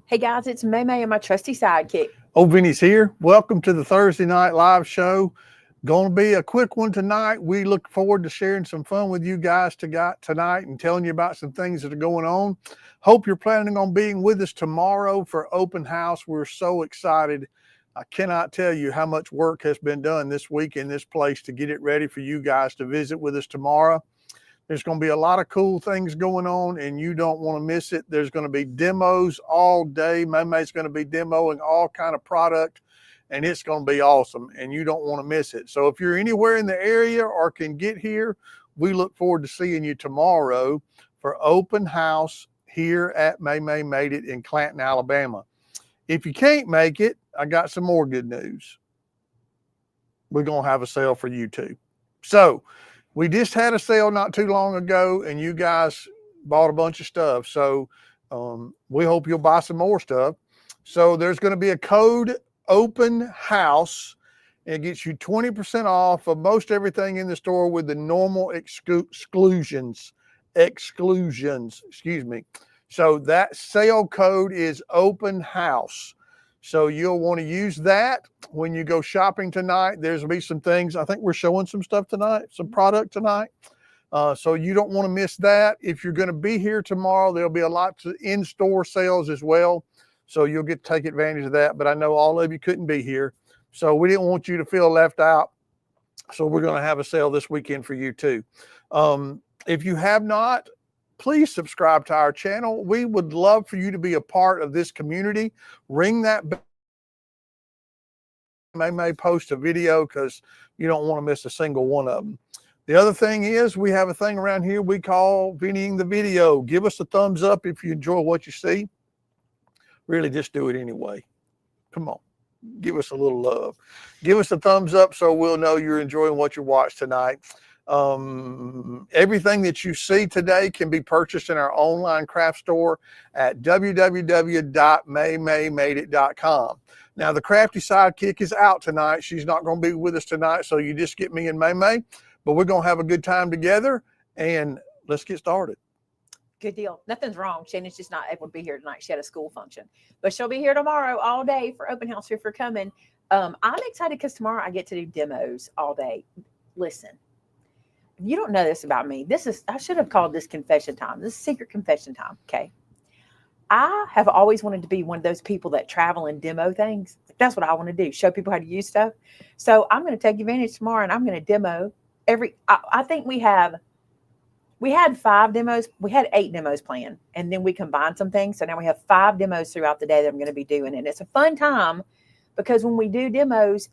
Hey guys, it's May May and my trusty sidekick. Old Vinny's here. Welcome to the Thursday night live show. Going to be a quick one tonight. We look forward to sharing some fun with you guys tonight and telling you about some things that are going on. Hope you're planning on being with us tomorrow for open house. We're so excited. I cannot tell you how much work has been done this week in this place to get it ready for you guys to visit with us tomorrow. There's going to be a lot of cool things going on, and you don't want to miss it. There's going to be demos all day. May's going to be demoing all kind of product, and it's going to be awesome, and you don't want to miss it. So if you're anywhere in the area or can get here, we look forward to seeing you tomorrow for open house here at May Made It in Clanton, Alabama. If you can't make it, I got some more good news. We're going to have a sale for you too. So we just had a sale not too long ago, and you guys bought a bunch of stuff. So we hope you'll buy some more stuff. So there's going to be a code open house. It gets you 20% off of most everything in the store with the normal exclusions. Excuse me. So that sale code is open house. So you'll want to use that when you go shopping tonight. There's going to be some things. I think we're showing some stuff tonight, some product tonight. So you don't want to miss that. If you're going to be here tomorrow, there'll be a lot of in-store sales as well. So you'll get to take advantage of that. But I know all of you couldn't be here. So we didn't want you to feel left out. So we're going to have a sale this weekend for you too. If you have not, please subscribe to our channel. We would love for you to be a part of this community. Ring that bell. May post a video because you don't want to miss a single one of them. The other thing is we have a thing around here we call Vinnying the video. Give us a thumbs up if you enjoy what you see. Really just do it anyway. Come on. Give us a little love. Give us a thumbs up so we'll know you're enjoying what you watch tonight. Everything that you see today can be purchased in our online craft store at www.maymaymadeit.com. Now, the crafty sidekick is out tonight. She's not going to be with us tonight, so you just get me and May, but we're going to have a good time together, and let's get started. Good deal. Nothing's wrong. Shannon's just not able to be here tonight. She had a school function, but she'll be here tomorrow all day for open house if you're coming. I'm excited because tomorrow I get to do demos all day. Listen. You don't know this about me. I should have called this confession time. This is secret confession time. Okay. I have always wanted to be one of those people that travel and demo things. That's what I want to do. Show people how to use stuff. So I'm going to take advantage tomorrow and I'm going to demo I think we had 5 demos. We had 8 demos planned and then we combined some things. So now we have 5 demos throughout the day that I'm going to be doing. And it's a fun time because when we do demos,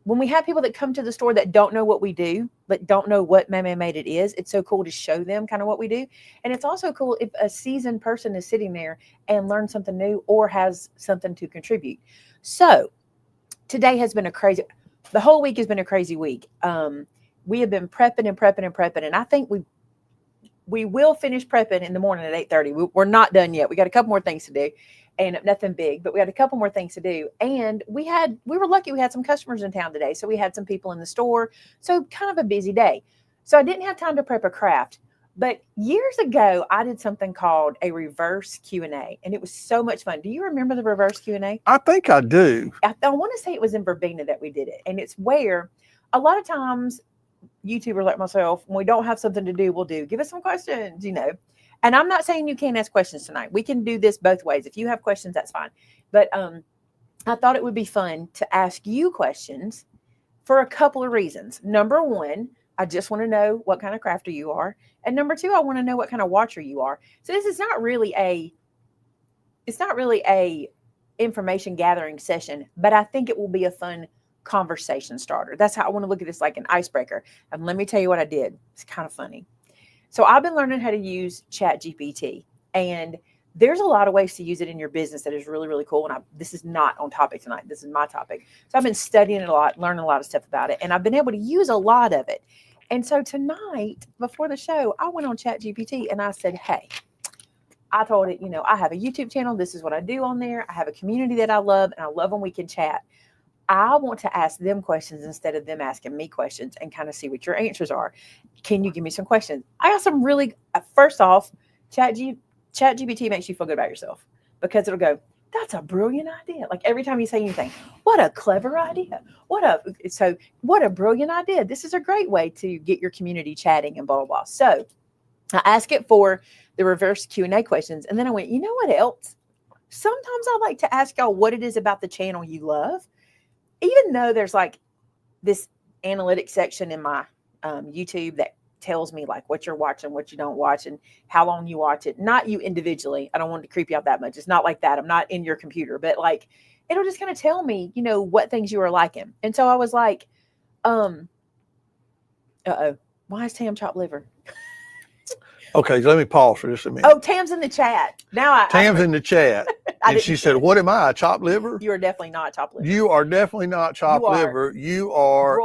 when we have people that come to the store that don't know what we do, but don't know what May Made It is, it's so cool to show them kind of what we do. And it's also cool if a seasoned person is sitting there and learns something new or has something to contribute. So today has been the whole week has been a crazy week. We have been prepping. And I think we will finish prepping in the morning at 8:30. We're not done yet. We got a couple more things to do. And nothing big, but we had a couple more things to do. And we were lucky we had some customers in town today. So we had some people in the store. So kind of a busy day. So I didn't have time to prep a craft. But years ago, I did something called a reverse Q&A. And it was so much fun. Do you remember the reverse Q&A? I think I do. I want to say it was in Verbena that we did it. And it's where a lot of times YouTubers like myself, when we don't have something to do, we'll give us some questions, And I'm not saying you can't ask questions tonight. We can do this both ways. If you have questions, that's fine. But I thought it would be fun to ask you questions for a couple of reasons. Number one, I just want to know what kind of crafter you are. And number two, I want to know what kind of watcher you are. So this is not really a information gathering session, but I think it will be a fun conversation starter. That's how I want to look at this, like an icebreaker. And let me tell you what I did. It's kind of funny. So I've been learning how to use ChatGPT, and there's a lot of ways to use it in your business that is really, really cool. And this is not on topic tonight. This is my topic. So I've been studying it a lot, learning a lot of stuff about it, and I've been able to use a lot of it. And so tonight, before the show, I went on ChatGPT and I said, hey, I told it, I have a YouTube channel. This is what I do on there. I have a community that I love, and I love when we can chat. I want to ask them questions instead of them asking me questions and kind of see what your answers are. Can you give me some questions? I got some really, first off, ChatGPT makes you feel good about yourself. because it'll go, that's a brilliant idea. Like every time you say anything, what a clever idea. What a brilliant idea. This is a great way to get your community chatting and blah, blah, blah. So I ask it for the reverse Q&A questions. And then I went, you know what else? Sometimes I like to ask y'all what it is about the channel you love, even though there's like this analytics section in my YouTube that tells me like what you're watching, what you don't watch, and how long you watch it. Not you individually. I don't want to creep you out that much. It's not like that. I'm not in your computer, but like it'll just kind of tell me, you know, what things you are liking. And so I was like, why is Tam chopped liver? Okay, let me pause for just a minute. Oh, Tam's in the chat. Tam's in the chat. And she said, what am I, chopped liver? You are definitely not chopped liver. You are definitely not chopped liver. You are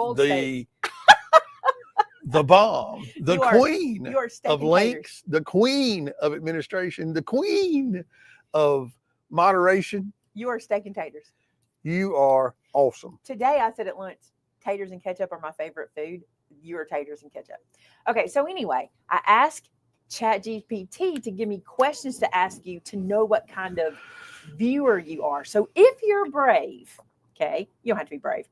the bomb, the queen of links, the queen of administration, the queen of moderation. You are steak and taters. You are awesome. Today I said at lunch, taters and ketchup are my favorite food. You are taters and ketchup. Okay, so anyway, I asked ChatGPT to give me questions to ask you to know what kind of viewer you are. So if you're brave, okay, you don't have to be brave.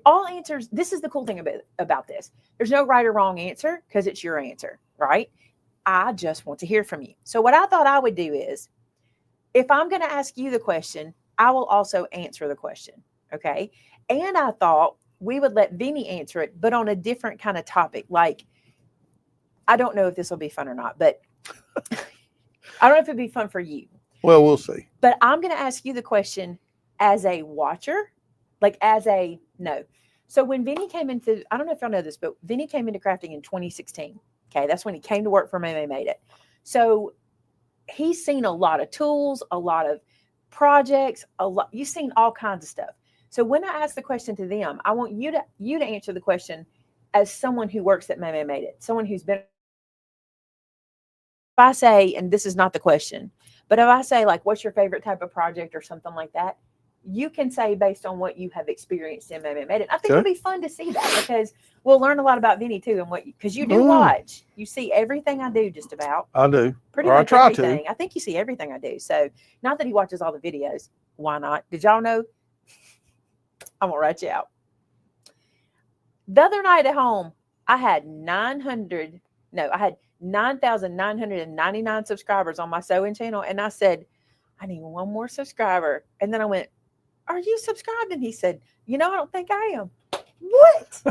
All answers, this is the cool thing about this. There's no right or wrong answer because it's your answer, right? I just want to hear from you. So what I thought I would do is, if I'm going to ask you the question, I will also answer the question, okay? And I thought we would let Vinny answer it, but on a different kind of topic. Like, I don't know if this will be fun or not, but I don't know if it'd be fun for you. Well, we'll see. But I'm going to ask you the question as a watcher, no. So when Vinny came into, I don't know if y'all know this, but Vinny came into crafting in 2016. Okay. That's when he came to work for Made It. So he's seen a lot of tools, a lot of projects, you've seen all kinds of stuff. So when I ask the question to them, I want you to answer the question as someone who works at Made It, someone who's been. If I say, and this is not the question, but if I say like, what's your favorite type of project or something like that, you can say based on what you have experienced in Made It. I think it'll be fun to see that because we'll learn a lot about Vinny too, and because you do watch, you see everything I do just about. I do. Pretty much everything. I think you see everything I do. So not that he watches all the videos. Why not? Did y'all know? I'm gonna write you out. The other night at home, I had 9,999 subscribers on my sewing channel. And I said, I need one more subscriber. And then I went, are you subscribed? And he said, I don't think I am. What?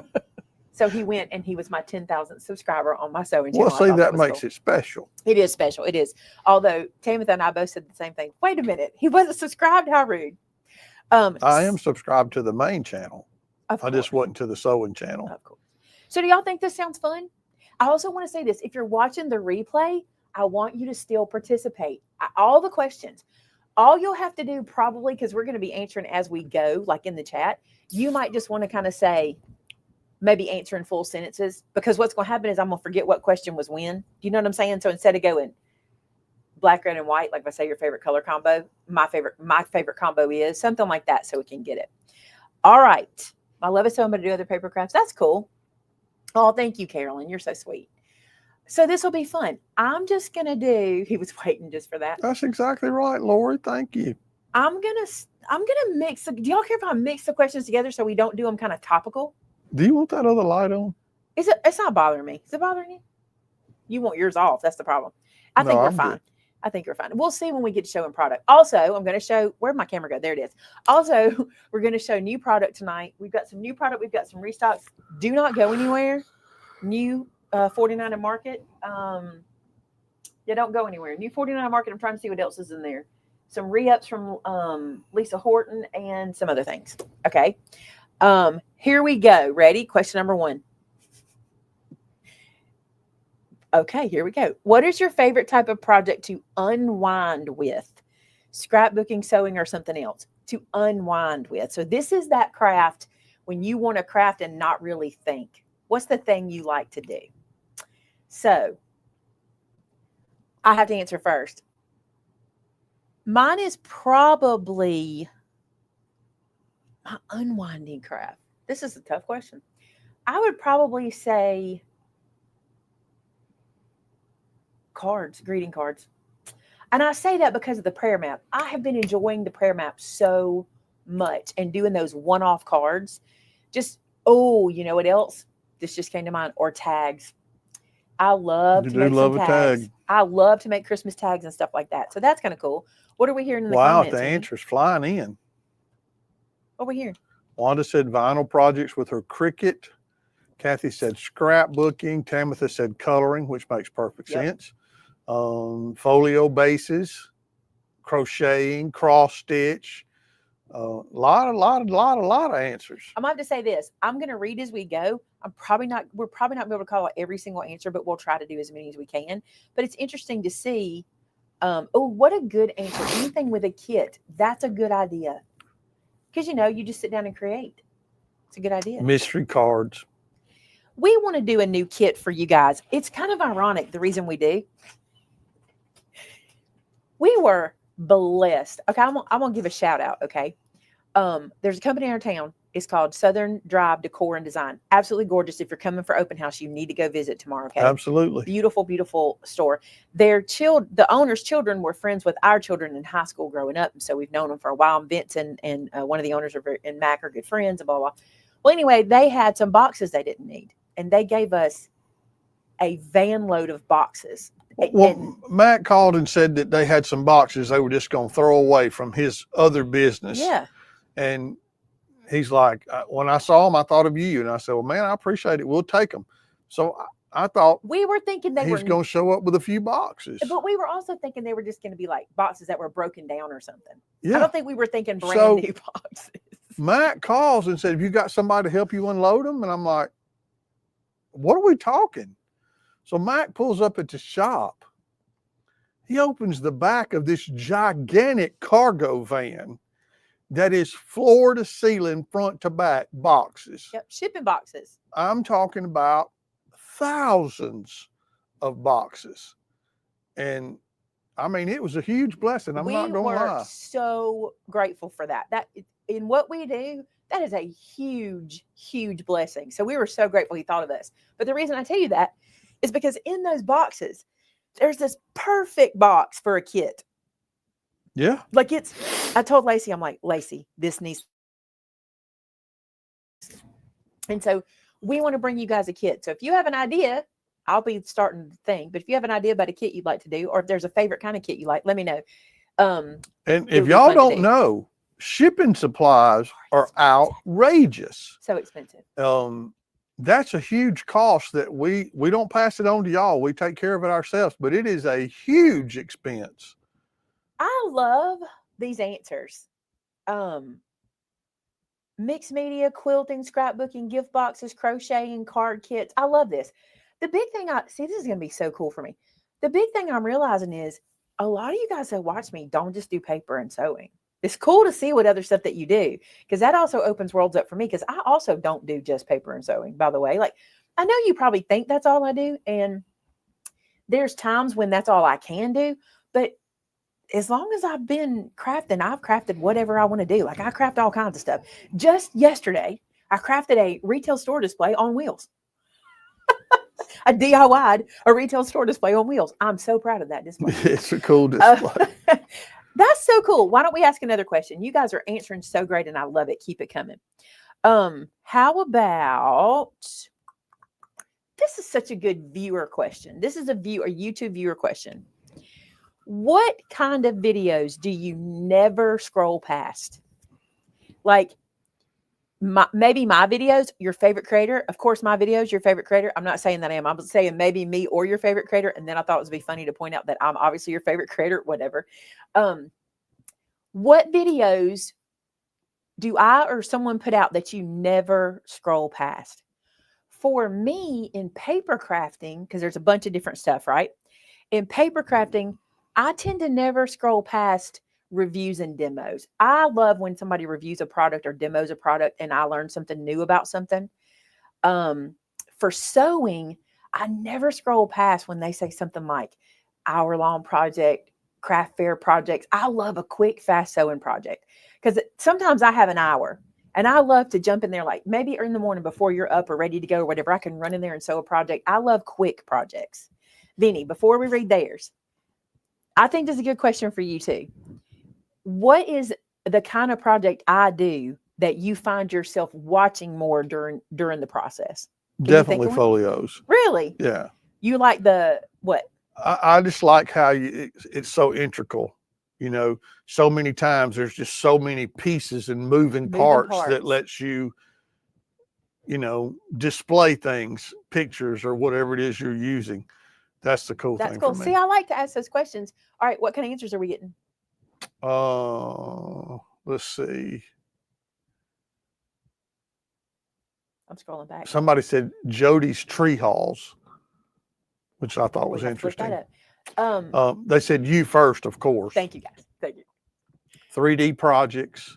So he went and he was my 10,000th subscriber on my sewing channel. Well, see, that makes it special. It is special. It is. Although Tamitha and I both said the same thing. Wait a minute. He wasn't subscribed. How rude. I am subscribed to the main channel. I just wasn't to the sewing channel. Of course. So do y'all think this sounds fun? I also want to say this. If you're watching the replay, I want you to still participate. All the questions. All you'll have to do probably, because we're going to be answering as we go, like in the chat, you might just want to kind of say, maybe answer in full sentences, because what's going to happen is I'm going to forget what question was when. Do you know what I'm saying? So instead of going black, red, and white, like if I say your favorite color combo, my favorite combo is something like that, so we can get it. All right. I love it. So I'm going to do other paper crafts. That's cool. Oh, thank you, Carolyn. You're so sweet. So this will be fun. I'm just going to do, he was waiting just for that. That's exactly right, Lori. Thank you. I'm going to mix. Do y'all care if I mix the questions together so we don't do them kind of topical? Do you want that other light on? It's not bothering me. Is it bothering you? You want yours off. That's the problem. I think we're fine. Good. I think you're fine. We'll see when we get to showing product. Also, I'm going to show, where'd my camera go? There it is. Also, we're going to show new product tonight. We've got some new product. We've got some restocks. Do not go anywhere. New 49 and Market. Yeah, don't go anywhere. New 49 Market. I'm trying to see what else is in there. Some re-ups from Lisa Horton and some other things. Okay. Here we go. Ready? Question number 1. Okay, here we go. What is your favorite type of project to unwind with? Scrapbooking, sewing, or something else to unwind with. So this is that craft when you want to craft and not really think. What's the thing you like to do? So I have to answer first. Mine is probably my unwinding craft. This is a tough question. I would probably say cards, greeting cards. And I say that because of the prayer map. I have been enjoying the prayer map so much and doing those one-off cards. Just, oh, you know what else? This just came to mind. Or tags. I love You to do make some love a tags. tag. I love to make Christmas tags and stuff like that. So that's kind of cool. What are we hearing in the Wow, comments? the Vinny? answer's flying in. What are we hearing? Wanda said vinyl projects with her Cricut. Kathy said scrapbooking. Tamitha said coloring, which makes perfect Yep. sense. Folio bases, crocheting, cross stitch. Lot of answers. I'm going to have to say this. I'm going to read as we go. We're probably not going to be able to call out every single answer, but we'll try to do as many as we can. But it's interesting to see. Oh, what a good answer. Anything with a kit. That's a good idea. Because, you just sit down and create. It's a good idea. Mystery cards. We want to do a new kit for you guys. It's kind of ironic, the reason we do. We were blessed. Okay, I'm going to give a shout out, okay? There's a company in our town. It's called Southern Drive Decor and Design. Absolutely gorgeous. If you're coming for open house, you need to go visit tomorrow, okay? Absolutely. Beautiful, beautiful store. The owner's children were friends with our children in high school growing up, and so we've known them for a while. And Vince and one of the owners and Mac are good friends, and blah, blah. Well, anyway, they had some boxes they didn't need, and they gave us a van load of boxes. Well, Matt called and said that they had some boxes they were just going to throw away from his other business. Yeah. And he's like, when I saw them, I thought of you. And I said, well, man, I appreciate it. We'll take them. So I thought we were thinking he's going to show up with a few boxes. But we were also thinking they were just going to be like boxes that were broken down or something. Yeah. I don't think we were thinking brand new boxes. Matt calls and said, have you got somebody to help you unload them? And I'm like, what are we talking? So Matt pulls up at the shop. He opens the back of this gigantic cargo van that is floor to ceiling, front to back boxes. Yep, shipping boxes. I'm talking about thousands of boxes. And I mean, it was a huge blessing. I'm not going to lie. We were so grateful for that. That in what we do, that is a huge, huge blessing. So we were so grateful he thought of us. But the reason I tell you that is because in those boxes, there's this perfect box for a kit. Yeah. Like I told Lacey, I'm like, Lacey, this needs. And so we want to bring you guys a kit. So if you have an idea, I'll be starting the thing. But if you have an idea about a kit you'd like to do, or if there's a favorite kind of kit you like, let me know. And if y'all don't know, shipping supplies are outrageous. So expensive. That's a huge cost that we don't pass it on to y'all. We take care of it ourselves, but it is a huge expense. I love these answers. Mixed media, quilting, scrapbooking, gift boxes, crocheting, card kits. I love this. The big thing this is going to be so cool for me. The big thing I'm realizing is a lot of you guys that watch me don't just do paper and sewing. It's cool to see what other stuff that you do, because that also opens worlds up for me, because I also don't do just paper and sewing, by the way. Like, I know you probably think that's all I do, and there's times when that's all I can do, but as long as I've been crafting, I've crafted whatever I want to do. Like, I craft all kinds of stuff. Just yesterday, I crafted a retail store display on wheels. I DIY'd a retail store display on wheels. I'm so proud of that display. It's a cool display. That's so cool. Why don't we ask another question? You guys are answering so great, and I love it. Keep it coming. How about, this is such a good viewer question. This is a YouTube viewer question. What kind of videos do you never scroll past? Like, maybe my videos, your favorite creator. Of course, my videos, your favorite creator. I'm not saying that I am. I'm saying maybe me or your favorite creator. And then I thought it would be funny to point out that I'm obviously your favorite creator, whatever. What videos do I or someone put out that you never scroll past? For me, in paper crafting, because there's a bunch of different stuff, right? In paper crafting, I tend to never scroll past reviews and demos. I love when somebody reviews a product or demos a product and I learn something new about something. For sewing, I never scroll past when they say something like hour-long project, craft fair projects. I love a quick, fast sewing project, because sometimes I have an hour and I love to jump in there, like maybe in the morning before you're up or ready to go or whatever. I can run in there and sew a project. I love quick projects. Vinny, before we read theirs, I think this is a good question for you too. What is the kind of project I do that you find yourself watching more during the process? Can you think Definitely of one? folios. Really? Yeah. You like the what? I just like how it's so integral. So many times there's just so many pieces and moving parts that lets you, display things, pictures, or whatever it is you're using. That's the cool That's thing cool. for me. See, I like to ask those questions. All right, what kind of answers are we getting? Let's see. I'm scrolling back. Somebody said Jody's tree halls, which I thought was interesting. They said you first, of course. Thank you, guys. Thank you. 3D projects.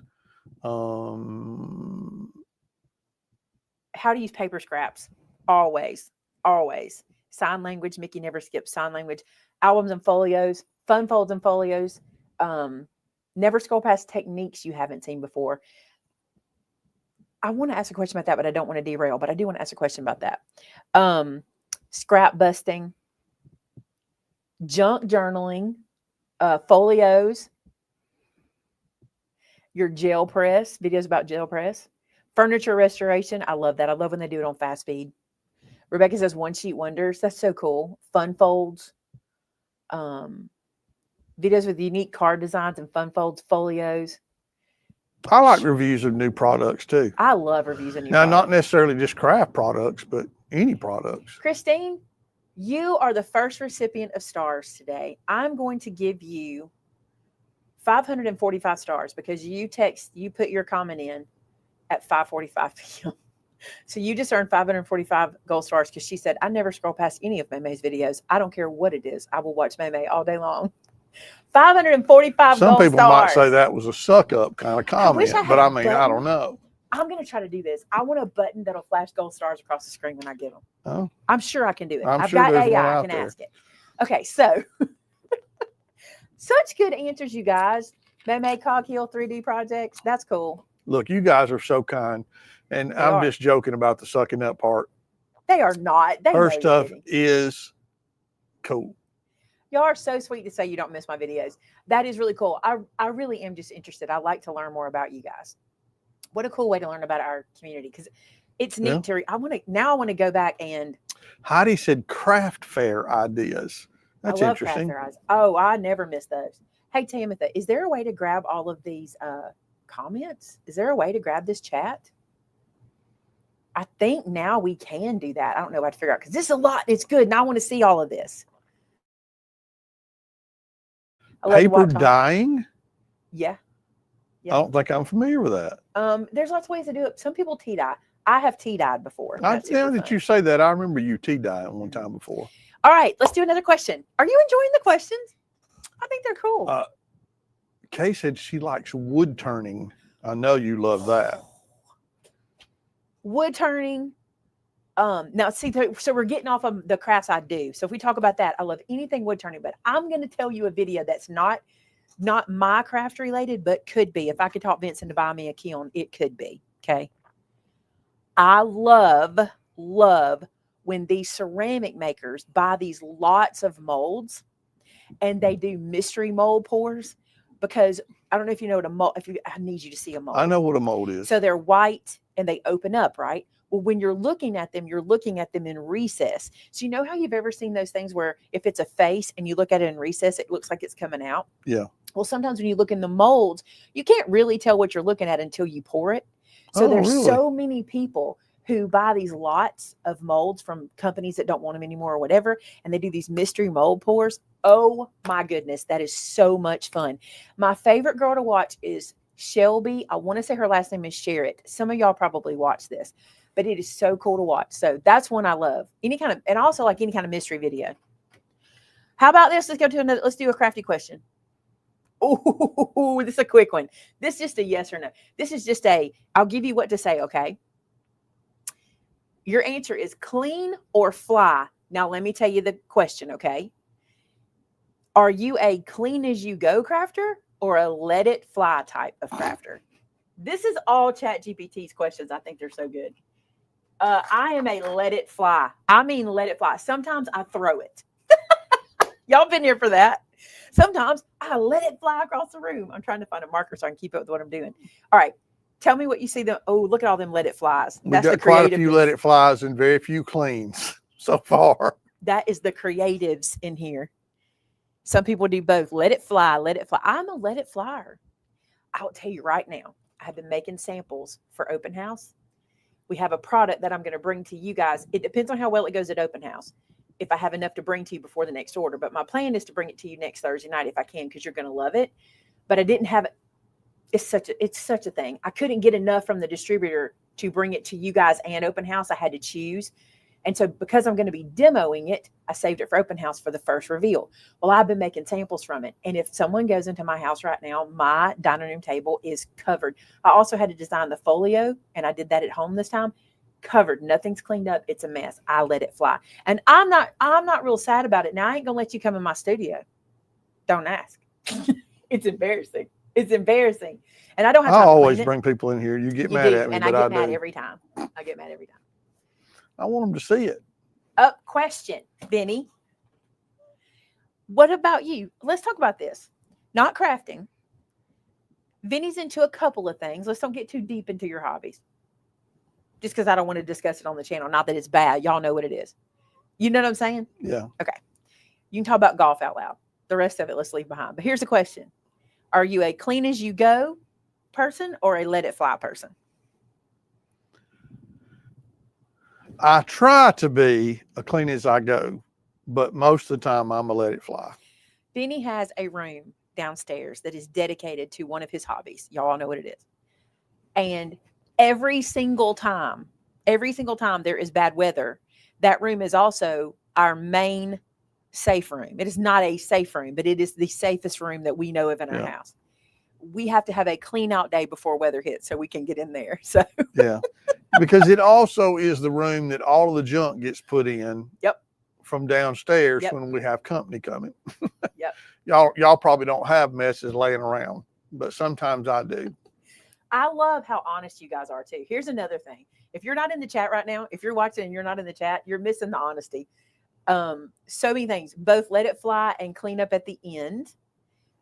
How to use paper scraps? Always. Sign language. Mickey never skips sign language. Albums and folios. Fun folds and folios. Never scroll past techniques you haven't seen before. I want to ask a question about that, but I don't want to derail. But I do want to ask a question about that. Scrap busting. Junk journaling. Folios. Your gel press. Videos about gel press. Furniture restoration. I love that. I love when they do it on fast speed. Rebecca says one sheet wonders. That's so cool. Fun folds. Videos with unique card designs and fun folds, folios. I like reviews of new products too. I love reviews of new products. Not necessarily just craft products, but any products. Christine, you are the first recipient of stars today. I'm going to give you 545 stars because you put your comment in at 5:45 p.m. So you just earned 545 gold stars because she said, I never scroll past any of Maymay's videos. I don't care what it is. I will watch Maymay all day long. 545 Some gold people stars. might say that was a suck up kind of comment, but I mean, I don't know. I'm going to try to do this. I want a button that'll flash gold stars across the screen when I get them. Oh, I'm sure I can do it. I've got there's AI. one I out can there. ask it. Okay, so such good answers, you guys. Maymay Coghill 3D projects. That's cool. Look, you guys are so kind. And I'm just joking about the sucking up part. They are not. Her stuff is cool. Y'all are so sweet to say you don't miss my videos. That is really cool. I really am just interested. I like to learn more about you guys. What a cool way to learn about our community because it's neat to. I want to go back and. Heidi said craft fair ideas. That's interesting. Craft fair ideas. Oh, I never miss those. Hey, Tamitha, is there a way to grab all of these comments? Is there a way to grab this chat? I think now we can do that. I don't know what to figure out because this is a lot. It's good, and I want to see all of this. Paper dyeing? Yeah. I don't think I'm familiar with that. There's lots of ways to do it. Some people tea dye. I have tea dyed before. Now that you say that, I remember you tea dyeing one time before. All right, let's do another question. Are you enjoying the questions? I think they're cool. Kay said she likes wood turning. I know you love that. Wood turning. Now, see, so we're getting off of the crafts I do. So if we talk about that, I love anything wood turning, but I'm going to tell you a video that's not my craft related, but could be. If I could talk Vincent to buy me a kiln, it could be. Okay. I love when these ceramic makers buy these lots of molds and they do mystery mold pours because I don't know if you know what a mold, I need you to see a mold. I know what a mold is. So they're white and they open up, right? Well, when you're looking at them in recess. So you know how you've ever seen those things where if it's a face and you look at it in recess, it looks like it's coming out? Yeah. Well, sometimes when you look in the molds, you can't really tell what you're looking at until you pour it. So there's so many people who buy these lots of molds from companies that don't want them anymore or whatever, and they do these mystery mold pours. Oh my goodness, that is so much fun. My favorite girl to watch is Shelby. I want to say her last name is Sherritt. Some of y'all probably watch this, but it is so cool to watch. So that's one I love. And also like any kind of mystery video. How about this? Let's do a crafty question. Oh, this is a quick one. This is just a yes or no. This is just I'll give you what to say, okay? Your answer is clean or fly. Now, let me tell you the question, okay? Are you a clean as you go crafter or a let it fly type of crafter? This is all ChatGPT's questions. I think they're so good. I am a let it fly. I mean, let it fly. Sometimes I throw it. Y'all been here for that. Sometimes I let it fly across the room. I'm trying to find a marker so I can keep up with what I'm doing. All right. Tell me what you see. Oh, look at all them let it flies. We That's the got quite a few let creativeness. it flies and very few cleans so far. That is the creatives in here. Some people do both. Let it fly, let it fly. I'm a let it flyer. I'll tell you right now, I have been making samples for open house. We have a product that I'm going to bring to you guys. It depends on how well it goes at open house. If I have enough to bring to you before the next order, but my plan is to bring it to you next Thursday night if I can, because you're going to love it. But I didn't have it. It's such a thing. I couldn't get enough from the distributor to bring it to you guys and open house. I had to choose. And so because I'm going to be demoing it, I saved it for open house for the first reveal. Well, I've been making samples from it. And if someone goes into my house right now, my dining room table is covered. I also had to design the folio, and I did that at home this time. Covered. Nothing's cleaned up. It's a mess. I let it fly. And I'm not real sad about it. Now, I ain't going to let you come in my studio. Don't ask. It's embarrassing. It's embarrassing. And I don't have I time always to bring people in here. You get You mad do, at me, and but I get mad do. every time. I get mad every time. I want them to see it. Question, Benny. What about you? Let's talk about this. Not crafting. Vinny's into a couple of things. Let's don't get too deep into your hobbies. Just because I don't want to discuss it on the channel. Not that it's bad. Y'all know what it is. You know what I'm saying? Yeah. Okay. You can talk about golf out loud. The rest of it, let's leave behind. But here's the question. Are you a clean as you go person or a let it fly person? I try to be a clean as I go, but most of the time I'm a let it fly. Benny has a room downstairs that is dedicated to one of his hobbies. Y'all all know what it is. And every single time there is bad weather, that room is also our main safe room. It is not a safe room, but it is the safest room that we know of in our house. We have to have a clean out day before weather hits so we can get in there. So yeah, because it also is the room that all of the junk gets put in. Yep. From downstairs when we have company coming. Yep. Y'all probably don't have messes laying around, but sometimes I do. I love how honest you guys are too. Here's another thing. If you're not in the chat right now, if you're watching and you're not in the chat, you're missing the honesty. So many things, both let it fly and clean up at the end.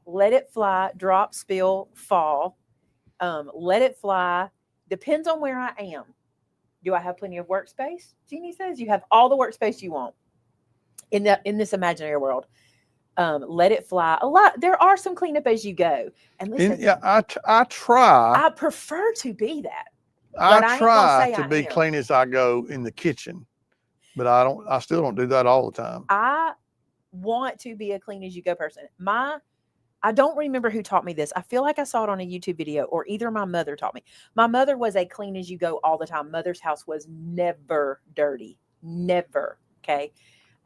Let it fly, drop, spill, fall. Let it fly. Depends on where I am. Do I have plenty of workspace? Jeannie says you have all the workspace you want in this imaginary world. Let it fly. A lot. There are some cleanup as you go. And listen, I try. I prefer to be that. I try to be clean as I go in the kitchen, but I still don't do that all the time. I want to be a clean as you go person. I don't remember who taught me this. I feel like I saw it on a YouTube video, or either my mother taught me. My mother was a clean as you go all the time. Mother's house was never dirty. Never. Okay.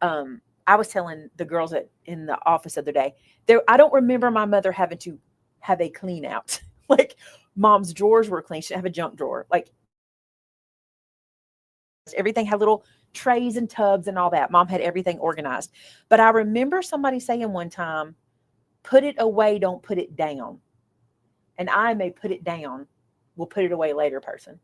I was telling the girls in the office the other day, I don't remember my mother having to have a clean out. Like mom's drawers were clean. She didn't have a junk drawer. Like everything had little trays and tubs and all that. Mom had everything organized. But I remember somebody saying one time, put it away, don't put it down. And I may put it down, we'll put it away later person.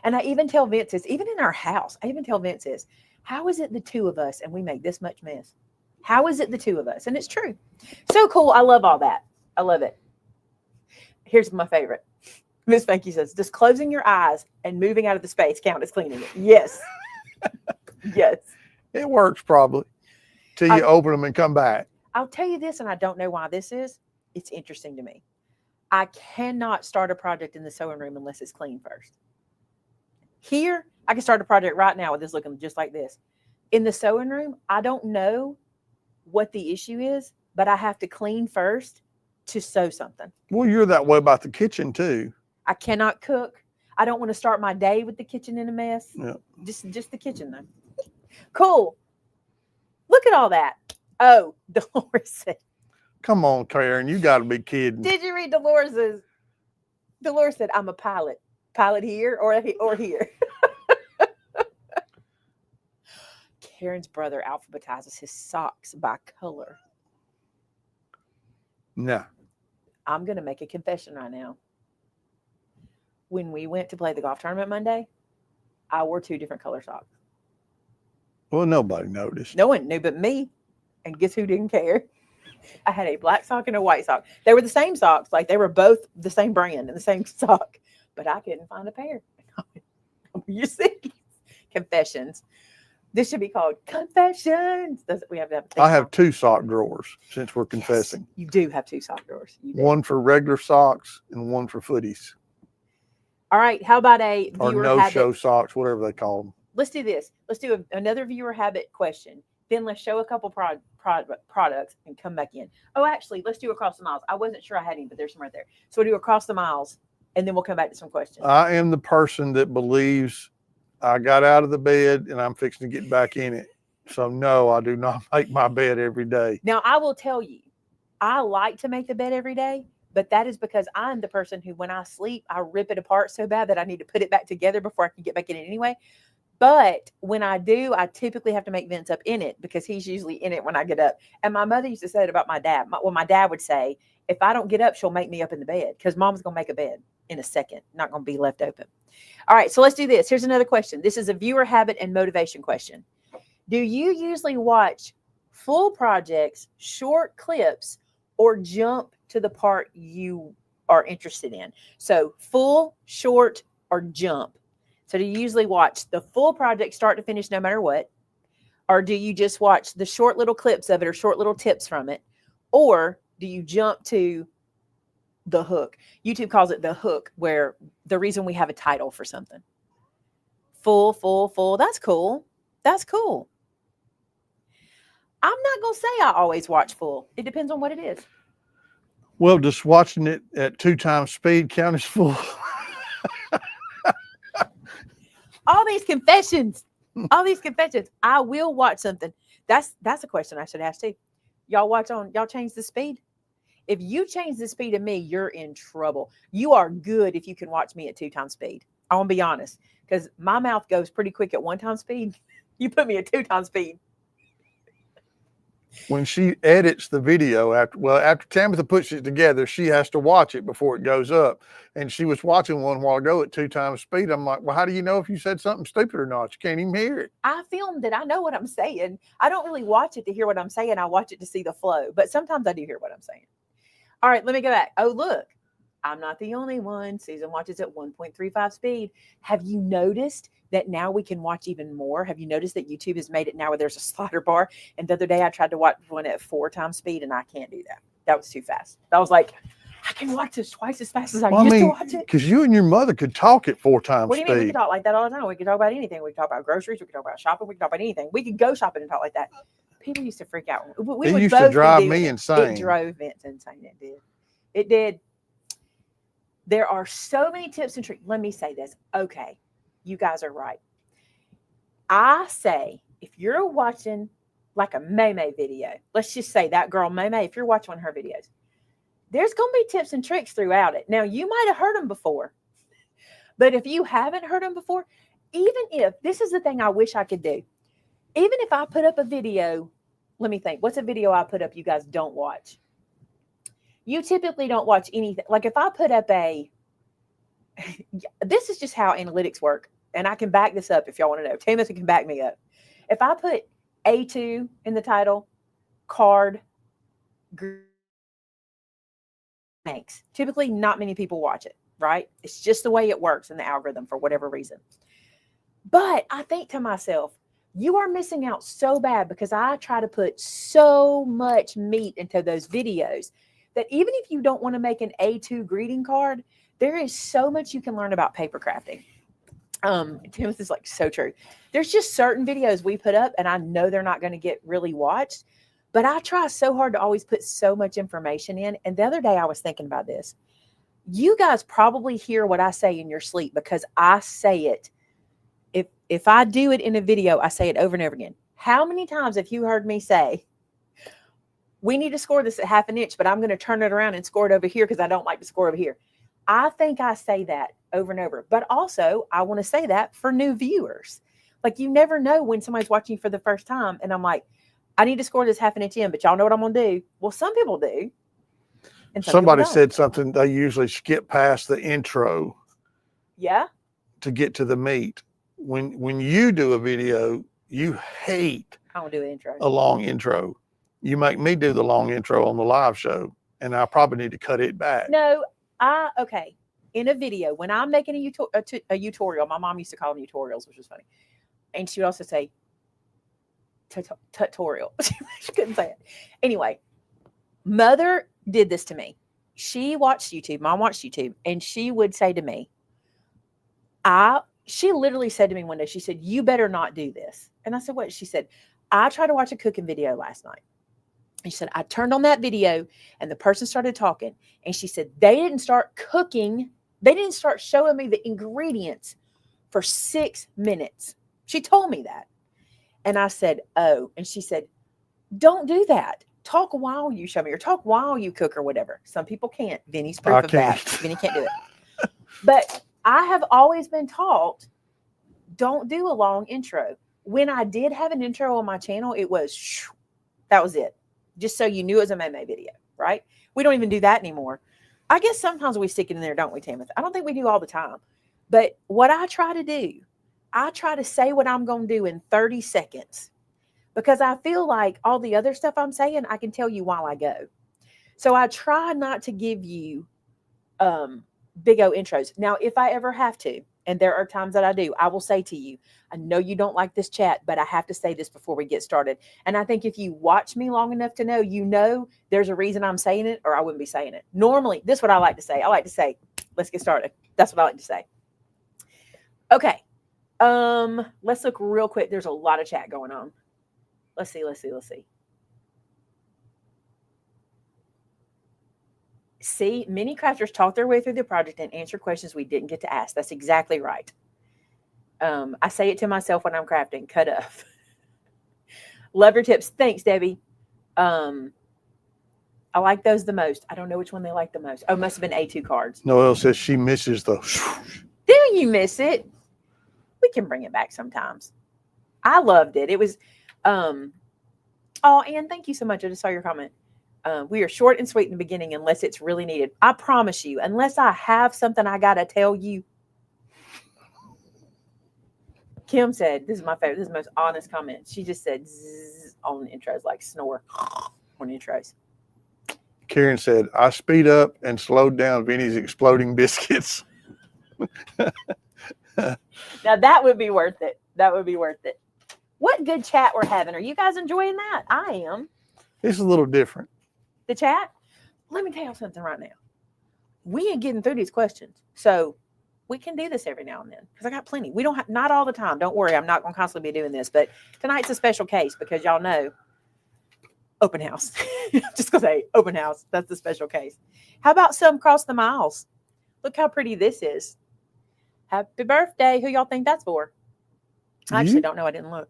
And I even tell Vince this, even in our house, I even tell Vince this, how is it the two of us and we make this much mess? How is it the two of us? And it's true. So cool. I love all that. I love it. Here's my favorite. Miss Funky says, does closing your eyes and moving out of the space count as cleaning it? Yes. Yes. It works probably till you open them and come back. I'll tell you this, and I don't know why this is. It's interesting to me. I cannot start a project in the sewing room unless it's clean first. Here, I can start a project right now with this looking just like this. In the sewing room, I don't know what the issue is, but I have to clean first to sew something. Well, you're that way about the kitchen too. I cannot cook. I don't want to start my day with the kitchen in a mess. Yeah. Just the kitchen though. Cool. Look at all that. Oh, Dolores said. Come on, Karen, you got to be kidding. Did you read Dolores's? Dolores said, I'm a pilot. Pilot here or here. Karen's brother alphabetizes his socks by color. No. I'm going to make a confession right now. When we went to play the golf tournament Monday, I wore 2 different color socks. Well, nobody noticed. No one knew but me. And guess who didn't care? I had a black sock and a white sock. They were the same socks, like they were both the same brand and the same sock, but I couldn't find a pair. You see, confessions. This should be called confessions. Does we have to have? I have 2 sock drawers since we're confessing. Yes, you do have 2 sock drawers. You do. One for regular socks and one for footies. All right. How about a Or viewer no-show habit? socks, whatever they call them. Let's do this. Let's do another viewer habit question. Then let's show a couple products and come back in. Oh, actually, let's do across the miles. I wasn't sure I had any, but there's some right there. So we'll do across the miles, and then we'll come back to some questions. I am the person that believes I got out of the bed and I'm fixing to get back in it. So no, I do not make my bed every day. Now, I will tell you, I like to make the bed every day, but that is because I'm the person who, when I sleep, I rip it apart so bad that I need to put it back together before I can get back in it anyway. But when I do, I typically have to make Vince up in it because he's usually in it when I get up. And my mother used to say it about my dad. My dad would say, if I don't get up, she'll make me up in the bed because mom's going to make a bed in a second, not going to be left open. All right, so let's do this. Here's another question. This is a viewer habit and motivation question. Do you usually watch full projects, short clips, or jump to the part you are interested in? So full, short, or jump. So do you usually watch the full project start to finish no matter what? Or do you just watch the short little clips of it or short little tips from it? Or do you jump to the hook? YouTube calls it the hook, where the reason we have a title for something. Full, full, full. That's cool. That's cool. I'm not going to say I always watch full. It depends on what it is. Well, just watching it at 2 times speed count as full. All these confessions. I will watch something. That's a question I should ask too. Y'all change the speed? If you change the speed of me, you're in trouble. You are good if you can watch me at 2 times speed. I want to be honest, because my mouth goes pretty quick at 1 time speed. You put me at 2 times speed. When she edits the video after Tamitha puts it together, she has to watch it before it goes up. And she was watching one while ago at 2 times speed. I'm like, well, how do you know if you said something stupid or not? You can't even hear it. I filmed it. I know what I'm saying. I don't really watch it to hear what I'm saying. I watch it to see the flow, but sometimes I do hear what I'm saying. All right, let me go back. Oh, look, I'm not the only one. Susan watches at 1.35 speed. Have you noticed that now we can watch even more? Have you noticed that YouTube has made it now where there's a slider bar? And the other day I tried to watch one at 4 times speed and I can't do that. That was too fast. I was like, I can watch this twice as fast as I used to watch it. Because you and your mother could talk at 4 times speed. What do you mean? We can talk like that all the time. We can talk about anything. We can talk about groceries. We can talk about shopping. We can talk about anything. We could go shopping and talk like that. People used to freak out. It used to drive me insane. It drove Vince insane. It did. It did. There are so many tips and tricks. Let me say this. Okay, you guys are right. I say, if you're watching like a Maymay video, let's just say that girl Maymay, if you're watching one of her videos, there's going to be tips and tricks throughout it. Now, you might have heard them before, but if you haven't heard them before, even if, this is the thing I wish I could do, even if I put up a video, let me think, what's a video I put up you guys don't watch? You typically don't watch anything. Like if I put up this is just how analytics work. And I can back this up if y'all want to know. Tamitha can back me up. If I put A2 in the title, card, thanks. Typically not many people watch it, right? It's just the way it works in the algorithm for whatever reason. But I think to myself, you are missing out so bad because I try to put so much meat into those videos that even if you don't want to make an A2 greeting card, there is so much you can learn about paper crafting. Timothy is like so true. There's just certain videos we put up and I know they're not going to get really watched, but I try so hard to always put so much information in. And the other day I was thinking about this. You guys probably hear what I say in your sleep because I say it. If I do it in a video, I say it over and over again. How many times have you heard me say, we need to score this at 1/2 inch, but I'm going to turn it around and score it over here because I don't like to score over here. I think I say that over and over, but also I want to say that for new viewers. Like you never know when somebody's watching for the first time. And I'm like, I need to score this 1/2 inch in, but y'all know what I'm going to do. Well, some people do. And somebody said something. They usually skip past the intro. Yeah. To get to the meat. When you do a video, you hate I don't do an intro. A long intro. You make me do the long intro on the live show, and I probably need to cut it back. No, okay. In a video, when I'm making a tutorial, my mom used to call them tutorials, which was funny. And she would also say tutorial. She couldn't say it. Anyway, mother did this to me. She watched YouTube. Mom watched YouTube. And she would say to me, she literally said to me one day, she said, you better not do this. And I said, what? She said, I tried to watch a cooking video last night. And she said, I turned on that video and the person started talking. And she said, they didn't start cooking. They didn't start showing me the ingredients for 6 minutes. She told me that. And I said, oh. And she said, don't do that. Talk while you show me, or talk while you cook, or whatever. Some people can't. Vinny's proof of that. Vinny can't do it. But I have always been taught, don't do a long intro. When I did have an intro on my channel, it was, that was it. Just so you knew it was a meme video, right? We don't even do that anymore. I guess sometimes we stick it in there, don't we, Timothy? I don't think we do all the time. But what I try to do, I try to say what I'm going to do in 30 seconds. Because I feel like all the other stuff I'm saying, I can tell you while I go. So I try not to give you big O intros. Now, if I ever have to, and there are times that I do, I will say to you, I know you don't like this chat, but I have to say this before we get started. And I think if you watch me long enough to know, you know there's a reason I'm saying it, or I wouldn't be saying it. Normally, this is what I like to say. I like to say, let's get started. That's what I like to say. Okay. Let's look real quick. There's a lot of chat going on. Let's see. See, many crafters talk their way through the project and answer questions we didn't get to ask. That's exactly right. I say it to myself when I'm crafting. Cut off. Love your tips. Thanks, Debbie. I like those the most. I don't know which one they like the most. Oh, must have been A2 cards. Noelle says she misses the. Do you miss it? We can bring it back sometimes. I loved it. It was, oh, Ann, thank you so much. I just saw your comment. We are short and sweet in the beginning unless it's really needed. I promise you, unless I have something I got to tell you. Kim said, this is my favorite. This is the most honest comment. She just said zzz on intros, like snore on intros. Karen said, I speed up and slowed down Vinny's exploding biscuits. Now that would be worth it. That would be worth it. What good chat we're having. Are you guys enjoying that? I am. It's a little different. The chat? Let me tell you something right now. We ain't getting through these questions. So we can do this every now and then because I got plenty. We don't have, not all the time. Don't worry. I'm not going to constantly be doing this. But tonight's a special case because y'all know open house. Just going to say open house. That's the special case. How about some cross the miles? Look how pretty this is. Happy birthday. Who y'all think that's for? I actually don't know. I didn't look.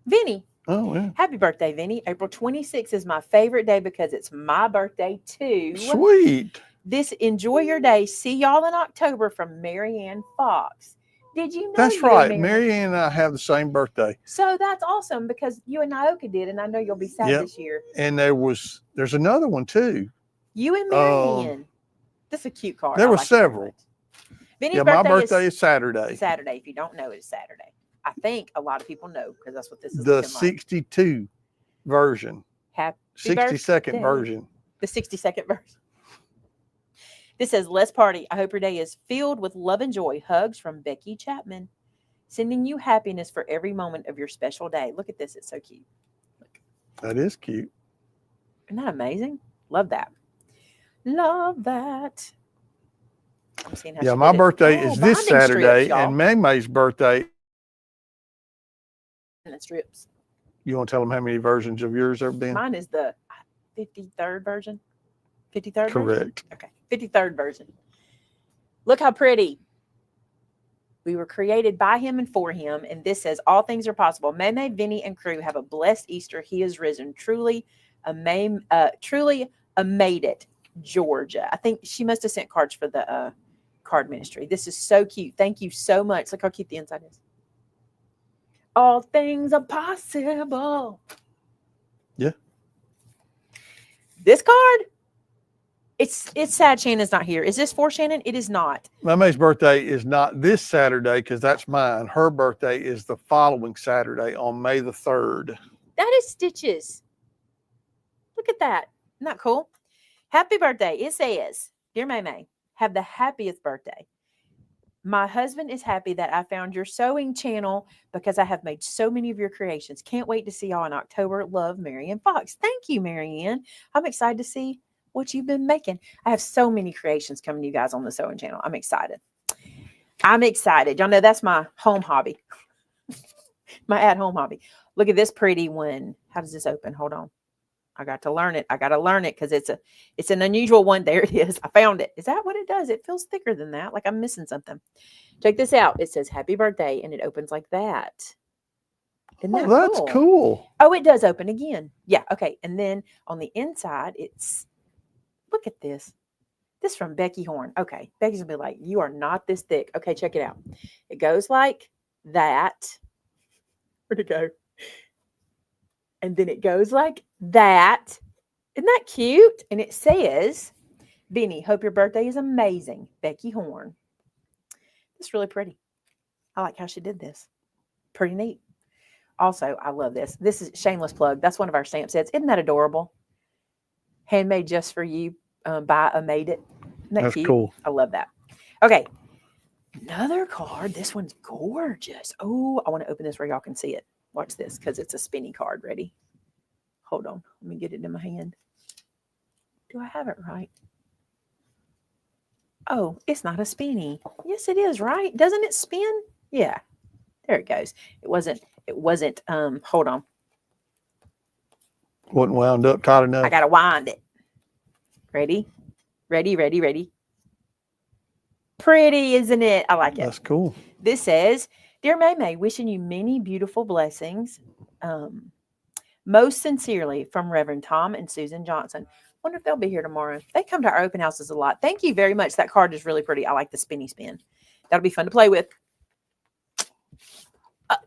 Vinny. Oh, yeah. Happy birthday, Vinny. April 26th is my favorite day because it's my birthday too. Sweet. Enjoy your day. See y'all in October from Marianne Fox. Did you know? That's right. Marianne and I have the same birthday. So that's awesome because you and Nyoka did, and I know you'll be sad this year. And there's another one too. You and Marianne. This is a cute card. There were several. Vinny's birthday my birthday is Saturday. Saturday. If you don't know, it's Saturday. I think a lot of people know because that's what this is. The 62 version. Happy 60-second version. The 60-second version. This says, let's party. I hope your day is filled with love and joy. Hugs from Becky Chapman. Sending you happiness for every moment of your special day. Look at this. It's so cute. Look. That is cute. Isn't that amazing? Love that. Love that. I'm seeing how my birthday is this Saturday, and Maymay's birthday. Strips. You want to tell them how many versions of yours there have been? Mine is the 53rd version. 53rd? Correct. Version? Okay. 53rd version. Look how pretty. We were created by him and for him. And this says, all things are possible. May, Vinny, and crew have a blessed Easter. He is risen. Truly made it. Georgia. I think she must have sent cards for the card ministry. This is so cute. Thank you so much. Look how cute the inside is. All things are possible. Yeah. This card, it's sad Shannon's not here. Is this for Shannon? It is not. May's birthday is not this Saturday because that's mine. Her birthday is the following Saturday on May the 3rd. That is Stitches. Look at that. Isn't that cool? Happy birthday. It says, Dear May May, have the happiest birthday. My husband is happy that I found your sewing channel because I have made so many of your creations. Can't wait to see y'all in October. Love, Marianne Fox. Thank you, Marianne. I'm excited to see what you've been making. I have so many creations coming to you guys on the sewing channel. I'm excited. I'm excited. Y'all know that's my home hobby. My at-home hobby. Look at this pretty one. How does this open? Hold on. I got to learn it. I got to learn it because it's an unusual one. There it is. I found it. Is that what it does? It feels thicker than that. Like I'm missing something. Check this out. It says happy birthday and it opens like that. Isn't that that's cool. Oh, it does open again. Yeah. Okay. And then on the inside, it's, look at this. This from Becky Horn. Okay. Becky's gonna be like, you are not this thick. Okay. Check it out. It goes like that. Where'd it go? And then it goes like that. Isn't that cute? And it says, Benny, hope your birthday is amazing. Becky Horn. It's really pretty. I like how she did this. Pretty neat. Also, I love this. This is shameless plug. That's one of our stamp sets. Isn't that adorable? Handmade just for you by a Made It. Isn't that That's cute? cool. I love that. Okay. Another card. This one's gorgeous. Oh, I want to open this where y'all can see it. Watch this because it's a spinny card. Ready? Hold on. Let me get it in my hand. Do I have it right? Oh, it's not a spinny. Yes, it is, right? Doesn't it spin? Yeah. There it goes. It wasn't, hold on. Wasn't wound up tight enough. I got to wind it. Ready? Ready, ready, ready. Pretty, isn't it? I like it. That's cool. This says, Dear May May, wishing you many beautiful blessings. Most sincerely from Reverend Tom and Susan Johnson. Wonder if they'll be here tomorrow. They come to our open houses a lot. Thank you very much. That card is really pretty. I like the spinny spin. That'll be fun to play with.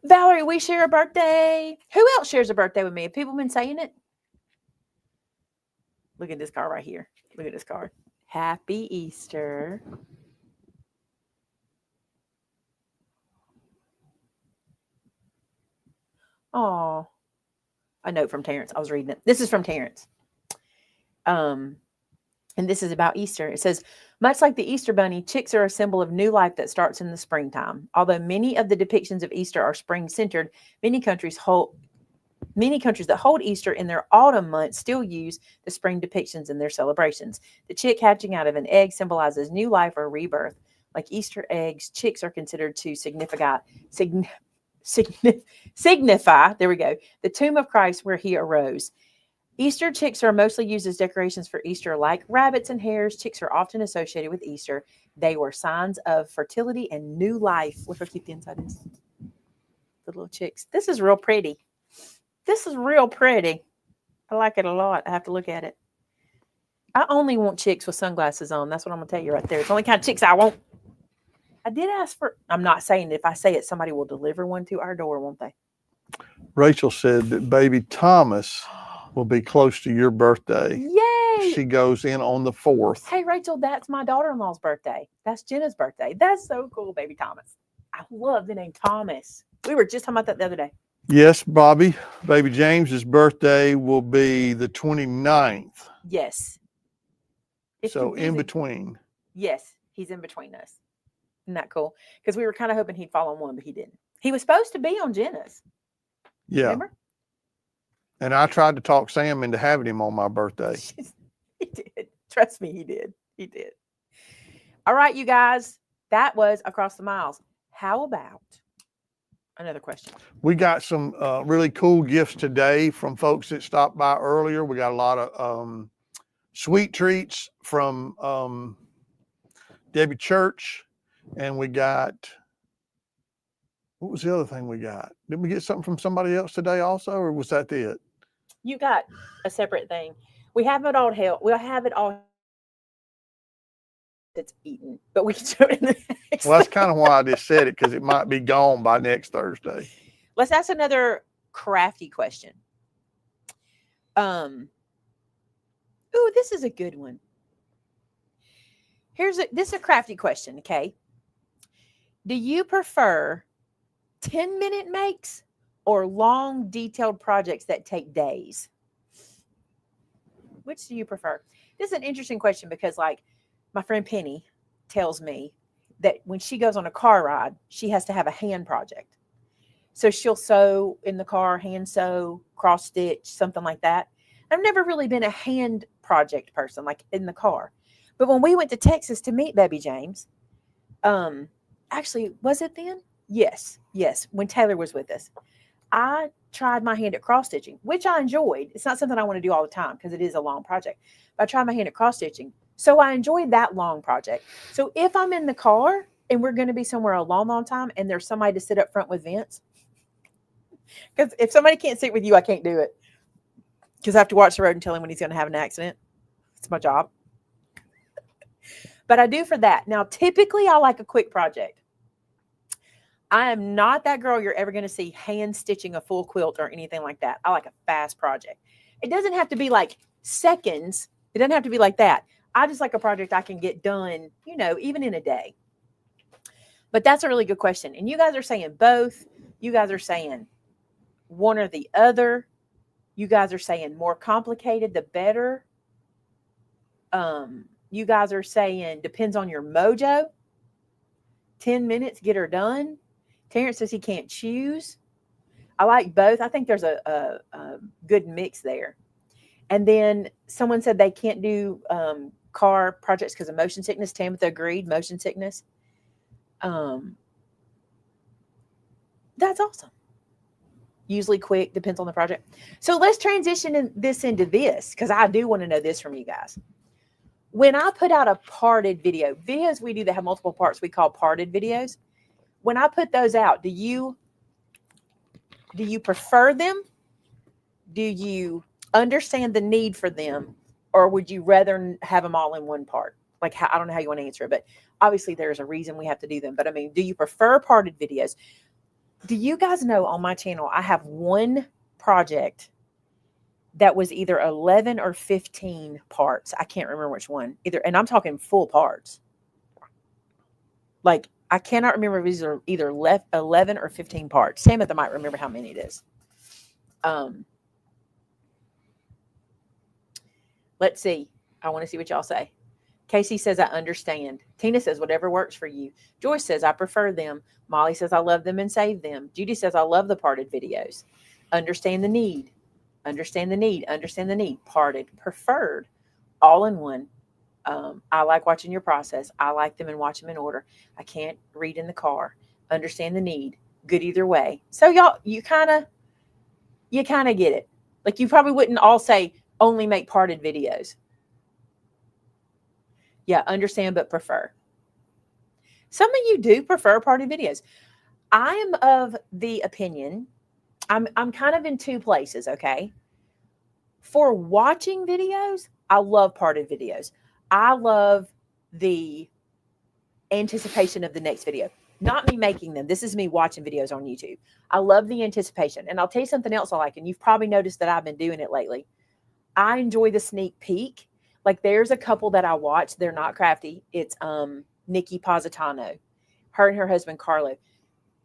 Valerie, we share a birthday. Who else shares a birthday with me? Have people been saying it? Look at this card right here. Look at this card. Happy Easter. Oh, a note from Terrence. I was reading it. This is from Terrence. And this is about Easter. It says, much like the Easter bunny, chicks are a symbol of new life that starts in the springtime. Although many of the depictions of Easter are spring-centered, many countries that hold Easter in their autumn months still use the spring depictions in their celebrations. The chick hatching out of an egg symbolizes new life or rebirth. Like Easter eggs, chicks are considered to signify, there we go, the tomb of Christ where he arose. Easter chicks are mostly used as decorations for Easter. Like rabbits and hares, chicks are often associated with Easter. They were signs of fertility and new life. Look how cute the inside is. The little chicks. This is real pretty. This is real pretty. I like it a lot. I have to look at it. I only want chicks with sunglasses on. That's what I'm going to tell you right there. It's the only kind of chicks I want. I did ask for, I'm not saying that if I say it, somebody will deliver one to our door, won't they? Rachel said that baby Thomas will be close to your birthday. Yay! She goes in on the 4th. Hey, Rachel, that's my daughter-in-law's birthday. That's Jenna's birthday. That's so cool, baby Thomas. I love the name Thomas. We were just talking about that the other day. Yes, Bobby. Baby James's birthday will be the 29th. Yes. It's so confusing. in between. Yes, he's in between us. Isn't that cool? Because we were kind of hoping he'd fall on one, but he didn't. He was supposed to be on Jenna's. Yeah. Remember? And I tried to talk Sam into having him on my birthday. He did. Trust me, he did. He did. All right, you guys. That was Across the Miles. How about another question? We got some really cool gifts today from folks that stopped by earlier. We got a lot of sweet treats from Debbie Church. And we got, what was the other thing we got? Did we get something from somebody else today also, or was that it? You got a separate thing. We have it all held. We'll have it all that's eaten, but we can show it in the next. Well, that's kind of why I just said it, because it might be gone by next Thursday. Let's ask another crafty question. Ooh, this is a good one. This is a crafty question, okay? Do you prefer 10-minute makes or long, detailed projects that take days? Which do you prefer? This is an interesting question because, like, my friend Penny tells me that when she goes on a car ride, she has to have a hand project. So she'll sew in the car, hand sew, cross stitch, something like that. I've never really been a hand project person, like in the car. But when we went to Texas to meet Baby James, actually, was it then? Yes, when Taylor was with us. I tried my hand at cross stitching, which I enjoyed. It's not something I want to do all the time because it is a long project. But I tried my hand at cross stitching. So I enjoyed that long project. So if I'm in the car and we're going to be somewhere a long, long time and there's somebody to sit up front with Vince, because if somebody can't sit with you, I can't do it. Because I have to watch the road and tell him when he's going to have an accident. It's my job. But I do for that. Now, typically I like a quick project. I am not that girl you're ever going to see hand stitching a full quilt or anything like that. I like a fast project. It doesn't have to be like seconds. It doesn't have to be like that. I just like a project I can get done, even in a day. But that's a really good question. And you guys are saying both. You guys are saying one or the other. You guys are saying more complicated, the better. You guys are saying depends on your mojo. 10 minutes, get her done. Terrence says he can't choose. I like both. I think there's a good mix there. And then someone said they can't do car projects because of motion sickness. Tamitha agreed, motion sickness. That's awesome. Usually quick, depends on the project. So let's transition into this because I do want to know this from you guys. When I put out a parted videos we do that have multiple parts, we call parted videos. When I put those out, do you prefer them? Do you understand the need for them? Or would you rather have them all in one part? Like, I don't know how you want to answer it, but obviously there's a reason we have to do them. But I mean, do you prefer parted videos? Do you guys know on my channel, I have one project that was either 11 or 15 parts. I can't remember which one either. And I'm talking full parts. Like, I cannot remember if these are either 11 or 15 parts. Tamitha might remember how many it is. Let's see. I want to see what y'all say. Casey says, I understand. Tina says, whatever works for you. Joyce says, I prefer them. Molly says, I love them and save them. Judy says, I love the parted videos. Understand the need. Understand the need. Understand the need. Parted. Preferred. All in one. I like watching your process. I like them and watch them in order. I can't read in the car. Understand the need. Good either way. So y'all, you kind of get it. Like, you probably wouldn't all say only make parted videos. Yeah, understand but prefer. Some of you do prefer parted videos. I am of the opinion, I'm kind of in two places, okay? For watching videos, I love parted videos. I love the anticipation of the next video. Not me making them. This is me watching videos on YouTube. I love the anticipation. And I'll tell you something else I like, and you've probably noticed that I've been doing it lately. I enjoy the sneak peek. Like, there's a couple that I watch. They're not crafty. It's Nikki Positano. Her and her husband, Carlo.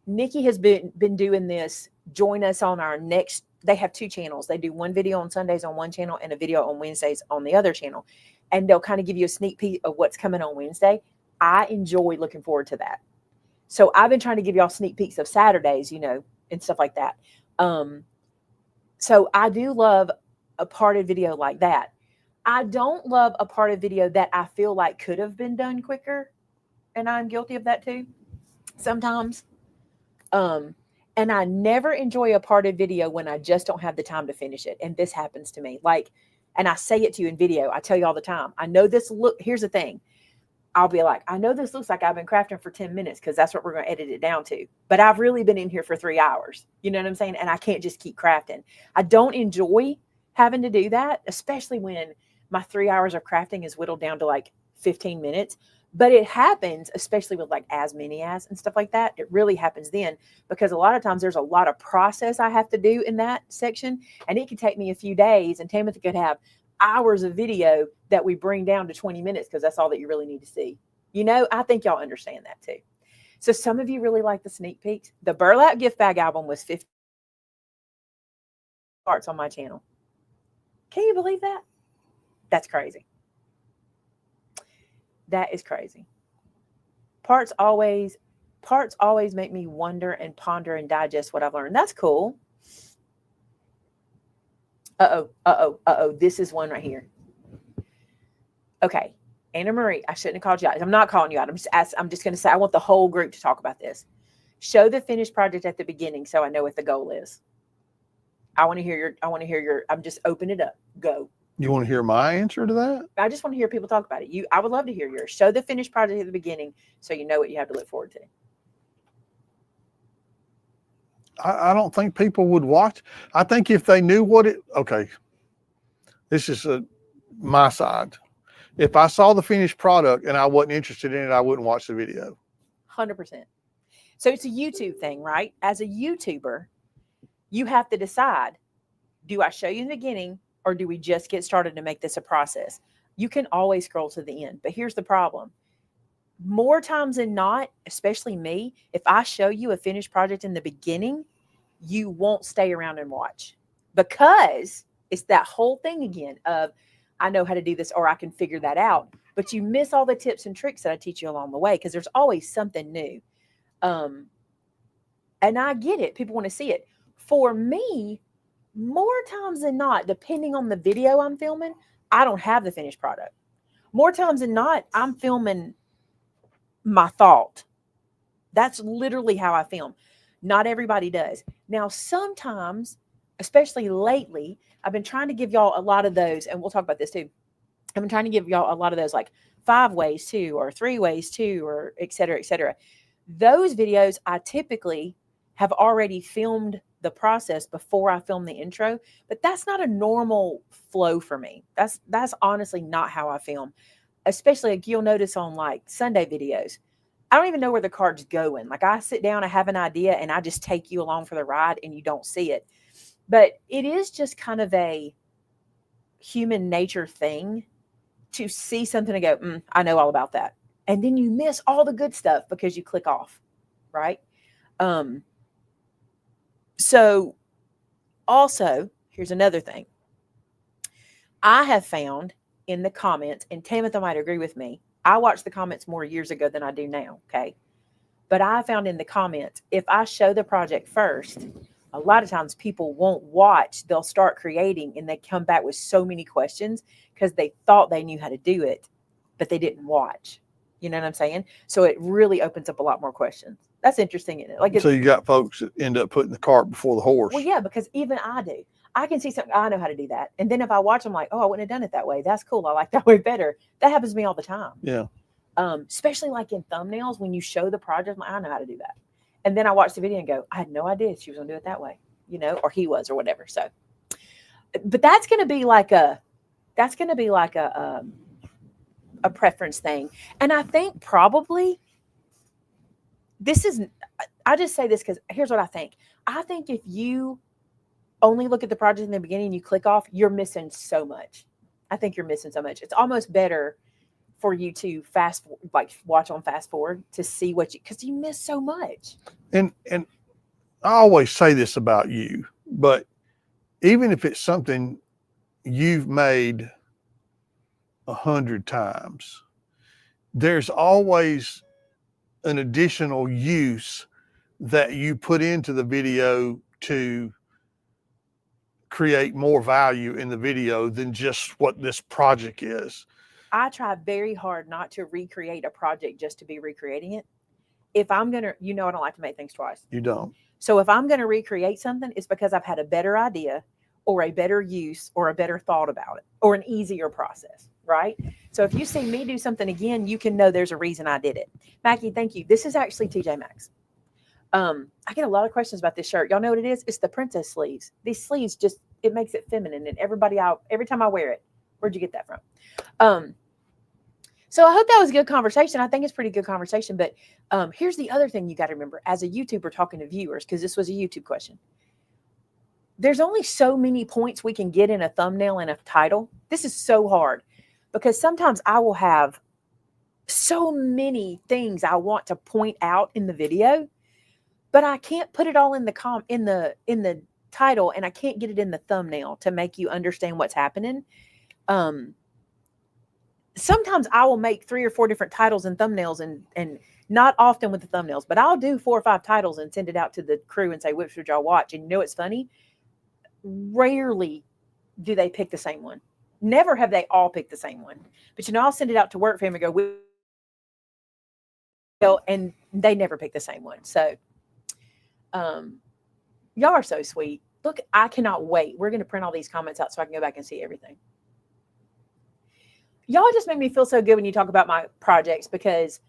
Nikki has been doing this. Join us on our next. They have two channels. They do one video on Sundays on one channel and a video on Wednesdays on the other channel. And they'll kind of give you a sneak peek of what's coming on Wednesday. I enjoy looking forward to that. So I've been trying to give y'all sneak peeks of Saturdays, and stuff like that. So I do love a parted video like that. I don't love a parted video that I feel like could have been done quicker. And I'm guilty of that too. Sometimes. And I never enjoy a parted video when I just don't have the time to finish it. And this happens to me. Like, and I say it to you in video. I tell you all the time. I know this here's the thing. I'll be like, I know this looks like I've been crafting for 10 minutes because that's what we're going to edit it down to. But I've really been in here for 3 hours. You know what I'm saying? And I can't just keep crafting. I don't enjoy having to do that, especially when my 3 hours of crafting is whittled down to like 15 minutes. But it happens, especially with like as many as and stuff like that. It really happens then because a lot of times there's a lot of process I have to do in that section. And it could take me a few days, and Tamitha could have hours of video that we bring down to 20 minutes because that's all that you really need to see. I think y'all understand that too. So some of you really like the sneak peeks. The Burlap Gift Bag album was 50 parts on my channel. Can you believe that? That's crazy. That is crazy. Parts always make me wonder and ponder and digest what I've learned. That's cool. This is one right here. Okay. Anna Marie, I shouldn't have called you out. I'm not calling you out. I'm just going to say, I want the whole group to talk about this. Show the finished project at the beginning so I know what the goal is. I want to hear your, I'm just open it up. Go. You want to hear my answer to that? I just want to hear people talk about it. I would love to hear yours. Show the finished project at the beginning so you know what you have to look forward to. I don't think people would watch. I think if they knew what it, okay, this is my side. If I saw the finished product and I wasn't interested in it, I wouldn't watch the video. 100%. So it's a YouTube thing, right? As a YouTuber, you have to decide, do I show you in the beginning or do we just get started to make this a process? You can always scroll to the end, but here's the problem. More times than not, especially me, if I show you a finished project in the beginning, you won't stay around and watch because it's that whole thing again of, I know how to do this or I can figure that out, but you miss all the tips and tricks that I teach you along the way because there's always something new. And I get it. People want to see it. For me, more times than not, depending on the video I'm filming, I don't have the finished product. More times than not, I'm filming my thought. That's literally how I film. Not everybody does. Now, sometimes, especially lately, I've been trying to give y'all a lot of those, and we'll talk about this too. I've been trying to give y'all a lot of those, like 5 ways to, or 3 ways to, or et cetera, et cetera. Those videos, I typically have already filmed the process before I film the intro, but that's not a normal flow for me. That's honestly not how I film, especially like you'll notice on like Sunday videos. I don't even know where the card's going. Like I sit down, I have an idea and I just take you along for the ride and you don't see it. But it is just kind of a human nature thing to see something and go, I know all about that. And then you miss all the good stuff because you click off, right? So also, here's another thing. I have found in the comments, and Tamitha might agree with me, I watched the comments more years ago than I do now, okay? But I found in the comments, if I show the project first, a lot of times people won't watch. They'll start creating and they come back with so many questions because they thought they knew how to do it, but they didn't watch. You know what I'm saying? So it really opens up a lot more questions. That's interesting, isn't it? Like, so you got folks that end up putting the cart before the horse. Well, yeah, because even I do. I can see something, I know how to do that. And then if I watch, I'm like, oh, I wouldn't have done it that way. That's cool. I like that way better. That happens to me all the time. Yeah. Especially like in thumbnails, when you show the project, I'm like, I know how to do that. And then I watch the video and go, I had no idea she was going to do it that way, you know, or he was or whatever. So, but that's going to be like a preference thing. And I think probably I just say this because here's what I think. I think if you only look at the project in the beginning and you click off, you're missing so much. I think you're missing so much. It's almost better for you to watch on fast forward to see because you miss so much. And I always say this about you, but even if it's something you've made 100 times, there's always an additional use that you put into the video to create more value in the video than just what this project is. I try very hard not to recreate a project just to be recreating it. If I'm going to, I don't like to make things twice. You don't. So if I'm going to recreate something, it's because I've had a better idea or a better use or a better thought about it or an easier process, right? So if you see me do something again, you can know there's a reason I did it. Mackie, thank you. This is actually TJ Maxx. I get a lot of questions about this shirt. Y'all know what it is? It's the princess sleeves. These sleeves it makes it feminine, and every time I wear it, where'd you get that from? So I hope that was a good conversation. I think it's pretty good conversation, but here's the other thing you got to remember as a YouTuber talking to viewers, because this was a YouTube question. There's only so many points we can get in a thumbnail and a title. This is so hard because sometimes I will have so many things I want to point out in the video, but I can't put it all in the title, and I can't get it in the thumbnail to make you understand what's happening. sometimes I will make 3 or 4 different titles and thumbnails and not often with the thumbnails, but I'll do 4 or 5 titles and send it out to the crew and say, which should y'all watch? And you know, it's funny. Rarely do they pick the same one. Never have they all picked the same one. But, I'll send it out to work family and go, and they never pick the same one. So, y'all are so sweet. Look, I cannot wait. We're going to print all these comments out so I can go back and see everything. Y'all just make me feel so good when you talk about my projects, because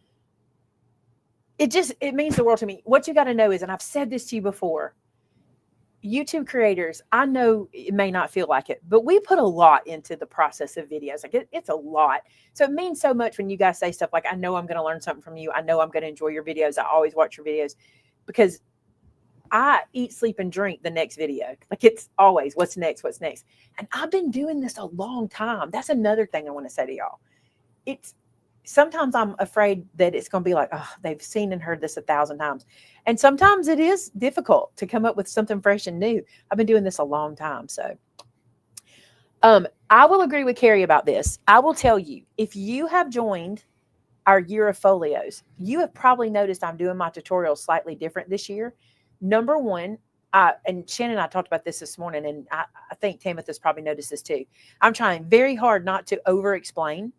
it means the world to me. What you got to know is, and I've said this to you before, YouTube creators, I know it may not feel like it, but we put a lot into the process of videos. Like it's a lot. So it means so much when you guys say stuff like, I know I'm going to learn something from you. I know I'm going to enjoy your videos. I always watch your videos, because I eat, sleep, and drink the next video. Like it's always what's next, what's next. And I've been doing this a long time. That's another thing I want to say to y'all. Sometimes I'm afraid that it's going to be like, oh, they've seen and heard this 1,000 times. And sometimes it is difficult to come up with something fresh and new. I've been doing this a long time. So I will agree with Carrie about this. I will tell you, if you have joined our year of folios, you have probably noticed I'm doing my tutorials slightly different this year. Number one, and Shannon and I talked about this morning, and I think Tamitha's probably noticed this too. I'm trying very hard not to over-explain,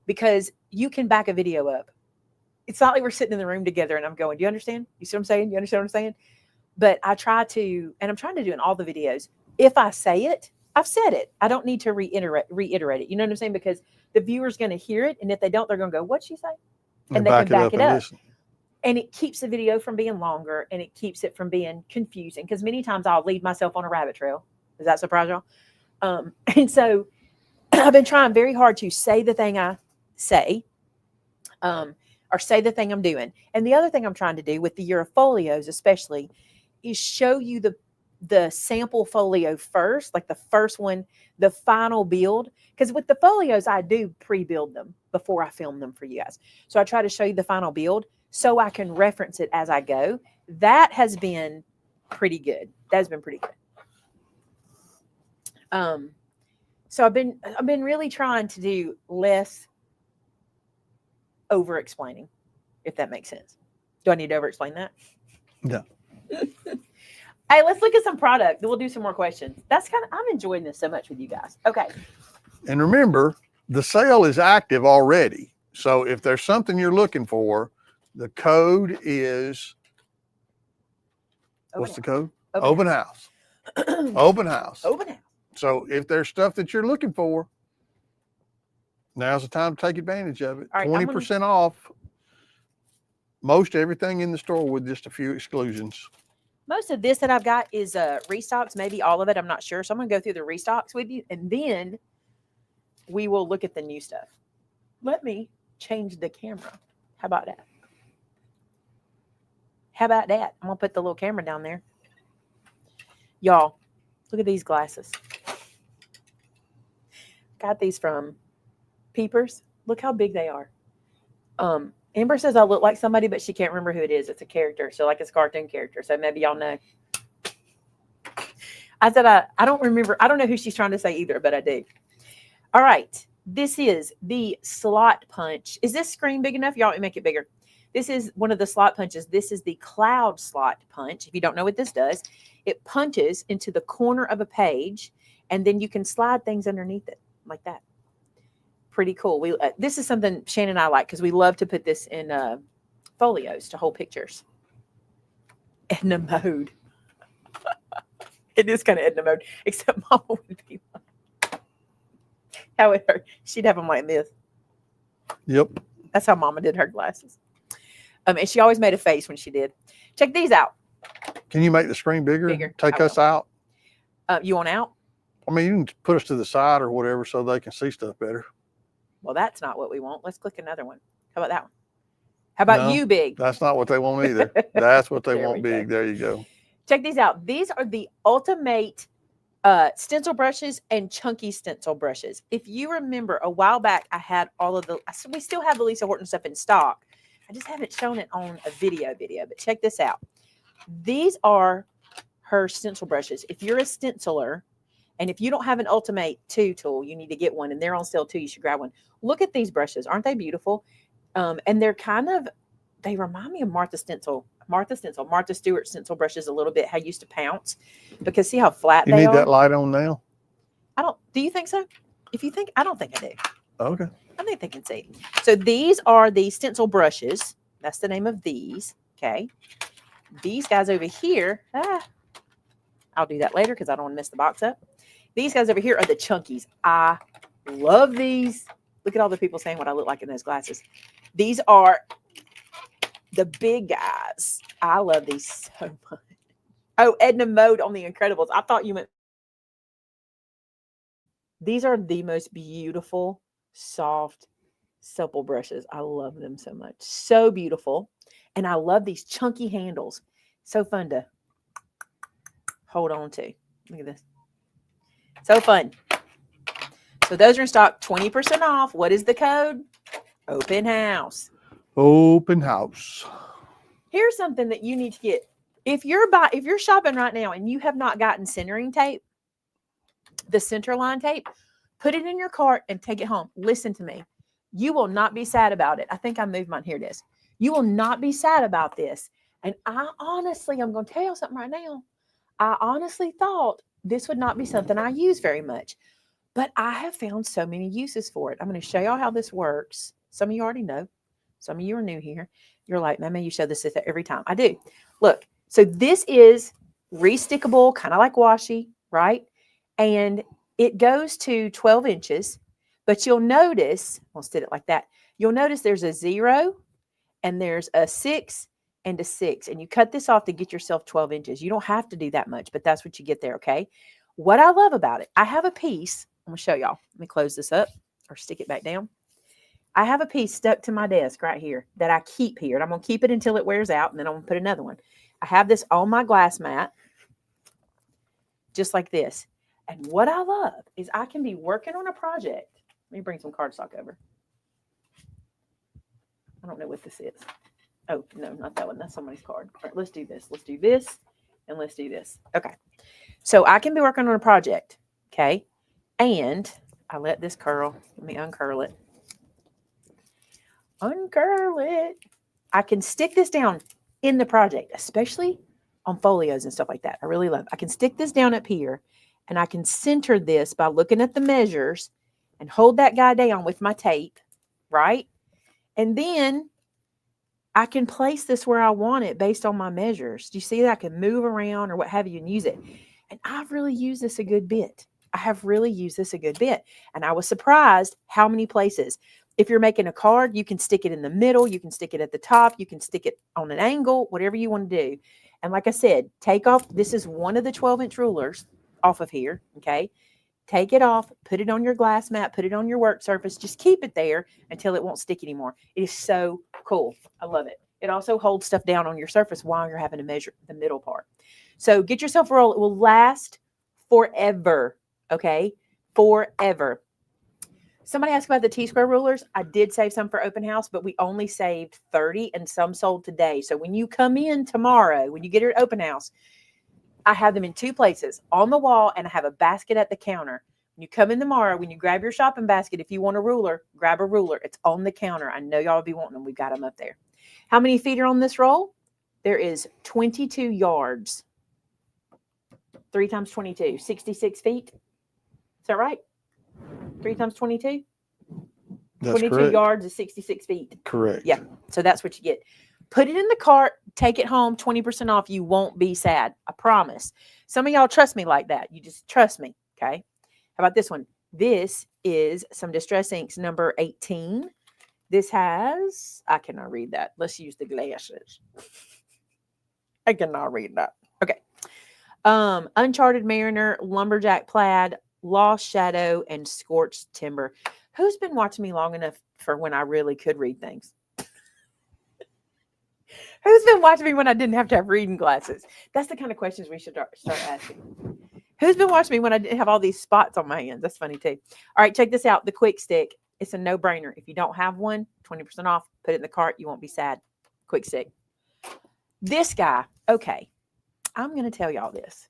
because you can back a video up. It's not like we're sitting in the room together and I'm going, do you understand? You see what I'm saying? You understand what I'm saying? But I try to, and I'm trying to do in all the videos. If I say it, I've said it. I don't need to reiterate it. You know what I'm saying? Because the viewer's going to hear it. And if they don't, they're going to go, what'd she say? And they can back it up. And it keeps the video from being longer, and it keeps it from being confusing. Because many times I'll lead myself on a rabbit trail. Does that surprise y'all? And so I've been trying very hard to say the thing I say, or say the thing I'm doing. And the other thing I'm trying to do with the year of folios especially is show you the sample folio first, like the first one, the final build. Because with the folios, I do pre-build them before I film them for you guys. So I try to show you the final build so I can reference it as I go. That has been pretty good. That's been pretty good. So I've been really trying to do less over explaining, if that makes sense. Do I need to over explain that? No. Hey, let's look at some product. Then we'll do some more questions. I'm enjoying this so much with you guys. Okay. And remember, the sale is active already. So if there's something you're looking for, the code is, what's the code? Open house. Open house. Open house. So if there's stuff that you're looking for, now's the time to take advantage of it. Right, 20% off most everything in the store, with just a few exclusions. Most of this that I've got is restocks, maybe all of it. I'm not sure. So I'm going to go through the restocks with you, and then we will look at the new stuff. Let me change the camera. How about that? How about that? I'm going to put the little camera down there. Y'all, look at these glasses. Got these from Peepers. Look how big they are. Amber says I look like somebody, but she can't remember who it is. It's a character. So like it's a cartoon character. So maybe y'all know. I said I don't remember. I don't know who she's trying to say either, but I do. All right. This is the slot punch. Is this screen big enough? Y'all, let me make it bigger. This is one of the slot punches. This is the cloud slot punch. If you don't know what this does, it punches into the corner of a page, and then you can slide things underneath it like that. Pretty cool. This is something Shannon and I like, because we love to put this in folios to hold pictures. Edna mode. It is kind of Edna mode, except Mama would be like, how it hurt. She'd have them like this. Yep. That's how Mama did her glasses. And she always made a face when she did. Check these out. Can you make the screen bigger? Take us out? You want out? I mean, you can put us to the side or whatever so they can see stuff better. Well, that's not what we want. Let's click another one. How about that one? How about you big? That's not what they want either. That's what they want big. There you go. Check these out. These are the ultimate stencil brushes and chunky stencil brushes. If you remember, a while back, I had all of we still have the Lisa Horton stuff in stock. I just haven't shown it on a video, but check this out. These are her stencil brushes. If you're a stenciler And if you don't have an Ultimate 2 tool, you need to get one. And they're on sale too. You should grab one. Look at these brushes. Aren't they beautiful? And they're they remind me of Martha Stewart stencil brushes a little bit. How I used to pounce, because see how flat You they need are. that light on now? Do you think so? If you think, I don't think I do. Okay. I think they can see. So these are the stencil brushes. That's the name of these. Okay. These guys over here, I'll do that later because I don't want to mess the box up. These guys over here are the chunkies. I love these. Look at all the people saying what I look like in those glasses. These are the big guys. I love these so much. Oh, Edna Mode on The Incredibles. I thought you meant. These are the most beautiful, soft, supple brushes. I love them so much. So beautiful. And I love these chunky handles. So fun to hold on to. Look at this. So fun. So those are in stock, 20% off. What is the code? Open house. Open house. Here's something that you need to get. If you're shopping right now and you have not gotten centering tape, the center line tape, put it in your cart and take it home. Listen to me. You will not be sad about it. I think I moved mine. Here it is. You will not be sad about this. And I'm going to tell you something right now. I honestly thought this would not be something I use very much, but I have found so many uses for it. I'm going to show y'all how this works. Some of you already know. Some of you are new here. You're like, Mama, you show this every time. I do. Look, so this is restickable, kind of like washi, right? And it goes to 12 inches, but you'll notice, I'll sit it like that. You'll notice there's a 0 and there's a 6 and a 6. And you cut this off to get yourself 12 inches. You don't have to do that much, but that's what you get there, okay? What I love about it, I have a piece. I'm going to show y'all. Let me close this up or stick it back down. I have a piece stuck to my desk right here that I keep here. And I'm going to keep it until it wears out, and then I'm going to put another one. I have this on my glass mat, just like this. And what I love is I can be working on a project. Let me bring some cardstock over. I don't know what this is. Oh, no, not that one. That's somebody's card. All right, let's do this. Let's do this, and let's do this. Okay. So I can be working on a project, okay? And I let this curl. Let me uncurl it. Uncurl it. I can stick this down in the project, especially on folios and stuff like that. I really love it. I can stick this down up here, and I can center this by looking at the measures and hold that guy down with my tape, right? And then I can place this where I want it based on my measures. Do you see that? I can move around or what have you and use it. And I've really used this a good bit. I have really used this a good bit. And I was surprised how many places. If you're making a card, you can stick it in the middle. You can stick it at the top. You can stick it on an angle, whatever you want to do. And like I said, take off. This is one of the 12-inch rulers off of here, okay? Take it off, put it on your glass mat, put it on your work surface. Just keep it there until it won't stick anymore. It is so cool. I love it. It also holds stuff down on your surface while you're having to measure the middle part. So get yourself a roll. It will last forever, okay? Forever. Somebody asked about the T-square rulers. I did save some for open house, but we only saved 30 and some sold today. So when you come in tomorrow, when you get here at open house, I have them in 2 places, on the wall, and I have a basket at the counter. When you come in tomorrow, when you grab your shopping basket, if you want a ruler, grab a ruler. It's on the counter. I know y'all will be wanting them. We've got them up there. How many feet are on this roll? There is 22 yards. 3 times 22, 66 feet. Is that right? 3 times 22? That's 22 correct. yards is 66 feet. Correct. Yeah, so that's what you get. Put it in the cart, take it home, 20% off. You won't be sad. I promise. Some of y'all trust me like that. You just trust me, okay? How about this one? This is some Distress Inks number 18. This has, I cannot read that. Let's use the glasses. I cannot read that. Okay. Uncharted Mariner, Lumberjack Plaid, Lost Shadow, and Scorched Timber. Who's been watching me long enough for when I really could read things? Who's been watching me when I didn't have to have reading glasses? That's the kind of questions we should start asking. Who's been watching me when I didn't have all these spots on my hands? That's funny too. All right, check this out. The Quick Stick. It's a no-brainer. If you don't have one, 20% off. Put it in the cart. You won't be sad. Quick Stick. This guy. Okay. I'm going to tell y'all this.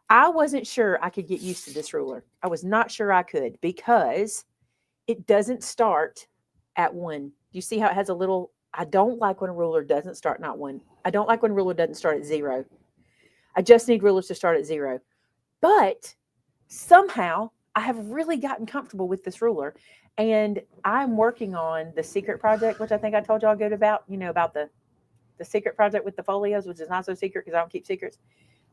I wasn't sure I could get used to this ruler. I was not sure I could because it doesn't start at 1. You see how it has a little, I don't like when a ruler doesn't start not 1. I don't like when a ruler doesn't start at 0. I just need rulers to start at 0. But somehow I have really gotten comfortable with this ruler, and I'm working on the secret project, which I think I told y'all good about, about the secret project with the folios, which is not so secret because I don't keep secrets.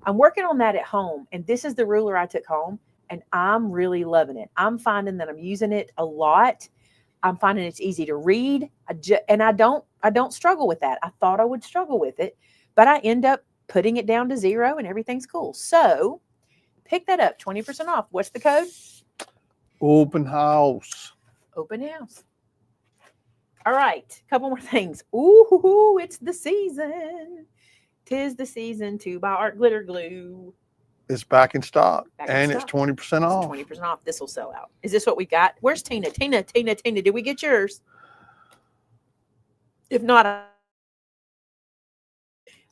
I'm working on that at home, and this is the ruler I took home, and I'm really loving it. I'm finding that I'm using it a lot. I'm finding it's easy to read, and I don't struggle with that. I thought I would struggle with it, but I end up putting it down to 0, and everything's cool. So pick that up, 20% off. What's the code? Open house. Open house. All right, couple more things. Ooh, it's the season. 'Tis the season to buy art glitter glue. It's back in stock, Back in and stock. it's 20% off. 20% off. This will sell out. Is this what we got? Where's Tina? Tina, did we get yours? If not, I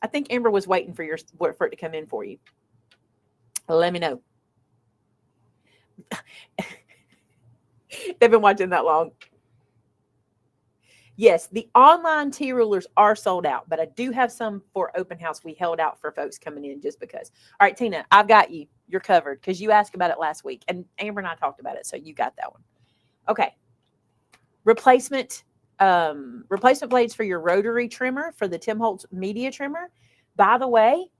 think Amber was waiting for it to come in for you. Let me know. They've been watching that long. Yes, the online tea rulers are sold out, but I do have some for open house. We held out for folks coming in just because. All right, Tina, I've got you. You're covered because you asked about it last week, and Amber and I talked about it, so you got that one. Okay. Replacement blades for your rotary trimmer for the Tim Holtz media trimmer. By the way,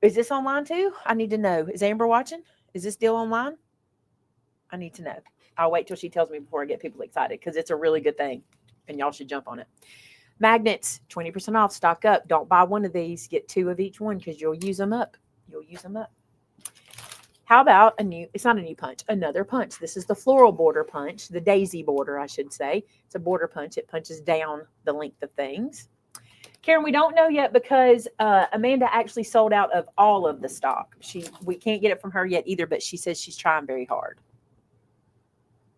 is this online too? I need to know. Is Amber watching? Is this deal online? I need to know. I'll wait till she tells me before I get people excited because it's a really good thing and y'all should jump on it. Magnets, 20% off, stock up. Don't buy one of these. Get 2 of each one because you'll use them up. How about it's not a new punch, another punch. This is the floral border punch, the daisy border, I should say. It's a border punch. It punches down the length of things. Karen, we don't know yet because Amanda actually sold out of all of the stock. We can't get it from her yet either, but she says she's trying very hard.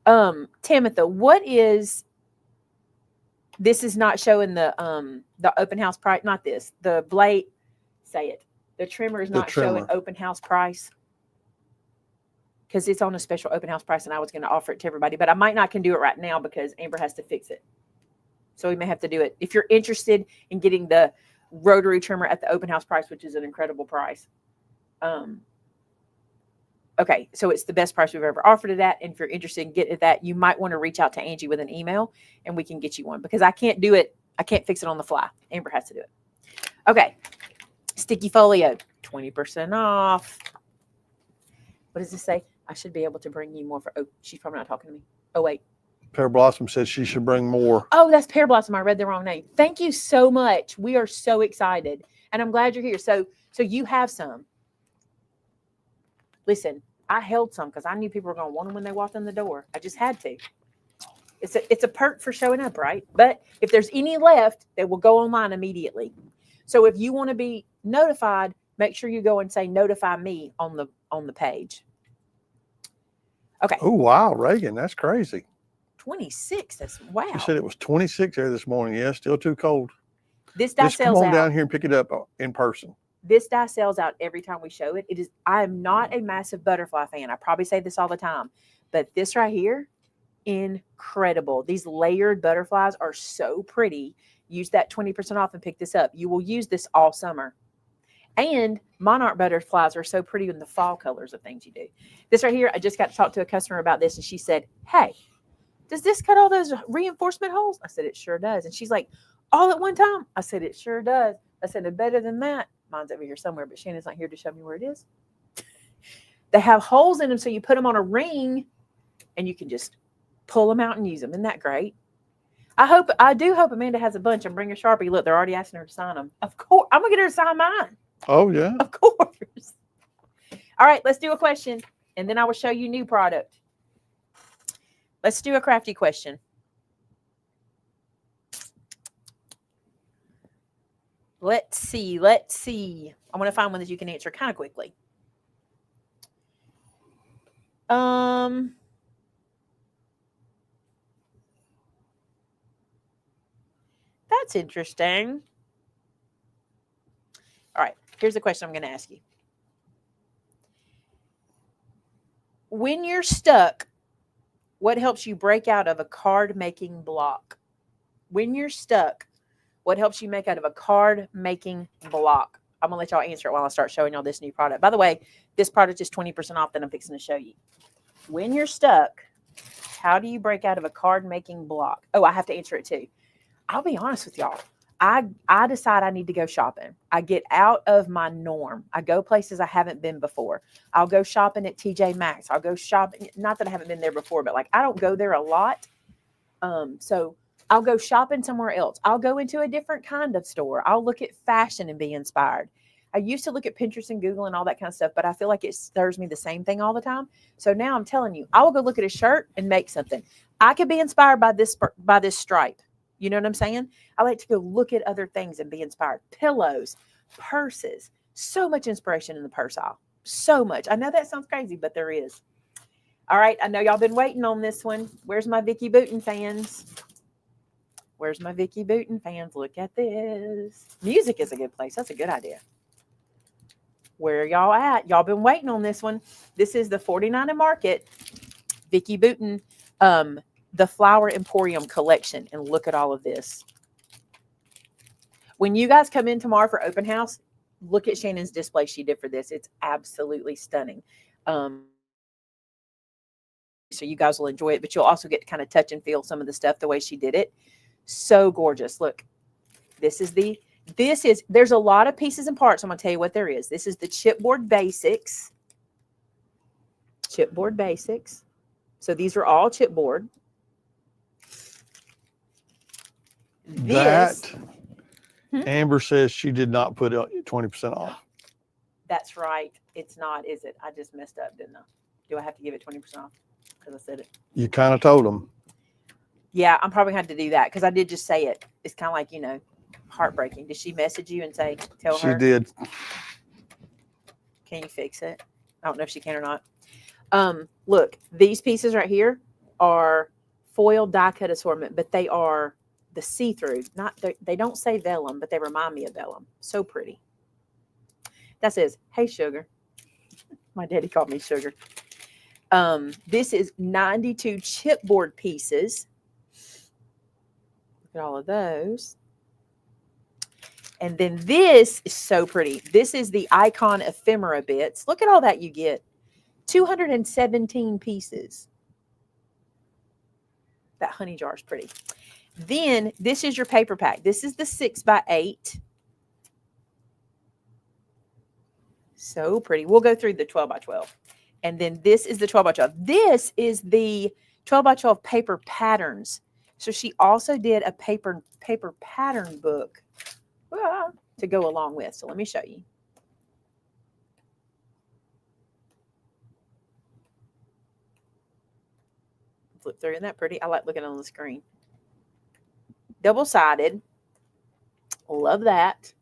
Tamitha, what is this? Is not showing the open house price. Not this. The blade. Say it. The trimmer is not showing open house price because it's on a special open house price, and I was going to offer it to everybody, but I might not can do it right now because Amber has to fix it. So we may have to do it. If you're interested in getting the rotary trimmer at the open house price, which is an incredible price. Okay, so it's the best price we've ever offered it at. And if you're interested in getting that, you might want to reach out to Angie with an email and we can get you one because I can't do it. I can't fix it on the fly. Amber has to do it. Okay, sticky folio, 20% off. What does this say? I should be able to bring you more for, she's probably not talking to me. Oh, wait. Pear Blossom said she should bring more. Oh, that's Pear Blossom. I read the wrong name. Thank you so much. We are so excited. And I'm glad you're here. So you have some. Listen, I held some because I knew people were going to want them when they walked in the door. I just had to. It's a perk for showing up, right? But if there's any left, they will go online immediately. So if you want to be notified, make sure you go and say notify me on the page. Okay. Oh, wow, Reagan, that's crazy. 26. That's wow. She said it was 26 there this morning. Yeah, still too cold. This die Just sells come on out. down here and pick it up in person. This die sells out every time we show it. I am not a massive butterfly fan. I probably say this all the time, but this right here, incredible. These layered butterflies are so pretty. Use that 20% off and pick this up. You will use this all summer. And monarch butterflies are so pretty in the fall colors of things you do. This right here, I just got to talk to a customer about this, and she said, hey, does this cut all those reinforcement holes? I said, it sure does. And she's like, all at one time? I said, it sure does. I said, and better than that. Mine's over here somewhere, but Shannon's not here to show me where it is. They have holes in them, so you put them on a ring, and you can just pull them out and use them. Isn't that great? I do hope Amanda has a bunch and bring a Sharpie. Look, they're already asking her to sign them. Of course. I'm going to get her to sign mine. Oh, yeah. Of course. All right, let's do a question, and then I will show you new product. Let's do a crafty question. Let's see. I'm going to find one that you can answer kind of quickly. That's interesting. All right, here's the question I'm going to ask you. When you're stuck, what helps you break out of a card making block? When you're stuck, what helps you make out of a card making block? I'm gonna let y'all answer it while I start showing y'all this new product. By the way, this product is 20% off that I'm fixing to show you. When you're stuck, how do you break out of a card making block? Oh, I have to answer it too. I'll be honest with y'all. I decide I need to go shopping. I get out of my norm. I go places I haven't been before. I'll go shopping at TJ Maxx. I'll go shopping. Not that I haven't been there before, but like I don't go there a lot. So I'll go shopping somewhere else. I'll go into a different kind of store. I'll look at fashion and be inspired. I used to look at Pinterest and Google and all that kind of stuff, but I feel like it serves me the same thing all the time. So now I'm telling you, I will go look at a shirt and make something. I could be inspired by this stripe. You know what I'm saying? I like to go look at other things and be inspired. Pillows, purses, so much inspiration in the purse aisle. So much. I know that sounds crazy, but there is. All right. I know y'all been waiting on this one. Where's my Vicky Booten fans? Where's my Vicky Booten fans? Look at this. Music is a good place. That's a good idea. Where are y'all at? Y'all been waiting on this one. This is the 49 and Market Vicky Booten the Flower Emporium collection, and look at all of this. When you guys come in tomorrow for open house, look at Shannon's display she did for this. It's absolutely stunning. So you guys will enjoy it, but you'll also get to kind of touch and feel some of the stuff the way she did it. So gorgeous. Look, there's a lot of pieces and parts. I'm going to tell you what there is. This is the chipboard basics. Chipboard basics. So these are all chipboard. Amber says she did not put 20% off. That's right. It's not, is it? I just messed up, didn't I? Do I have to give it 20% off? Because I said it. You kind of told them. Yeah, I'm probably going to have to do that because I did just say it. It's kind of like, you know, heartbreaking. Did she message you and tell her? She did. Can you fix it? I don't know if she can or not. Look, these pieces right here are foil die cut assortment, but they are the see-through. They don't say vellum, but they remind me of vellum. So pretty. That says, "Hey, sugar." My daddy called me sugar. This is 92 chipboard pieces. Look at all of those. And then this is so pretty. This is the Icon Ephemera bits. Look at all that you get. 217 pieces. That honey jar is pretty. Then this is your paper pack. This is the 6x8. So pretty. We'll go through the 12x12. And then this is the 12x12. This is the 12x12 paper patterns. So she also did a paper pattern book to go along with. So let me show you. Flip through. Isn't that pretty? I like looking on the screen. Double-sided. Love that.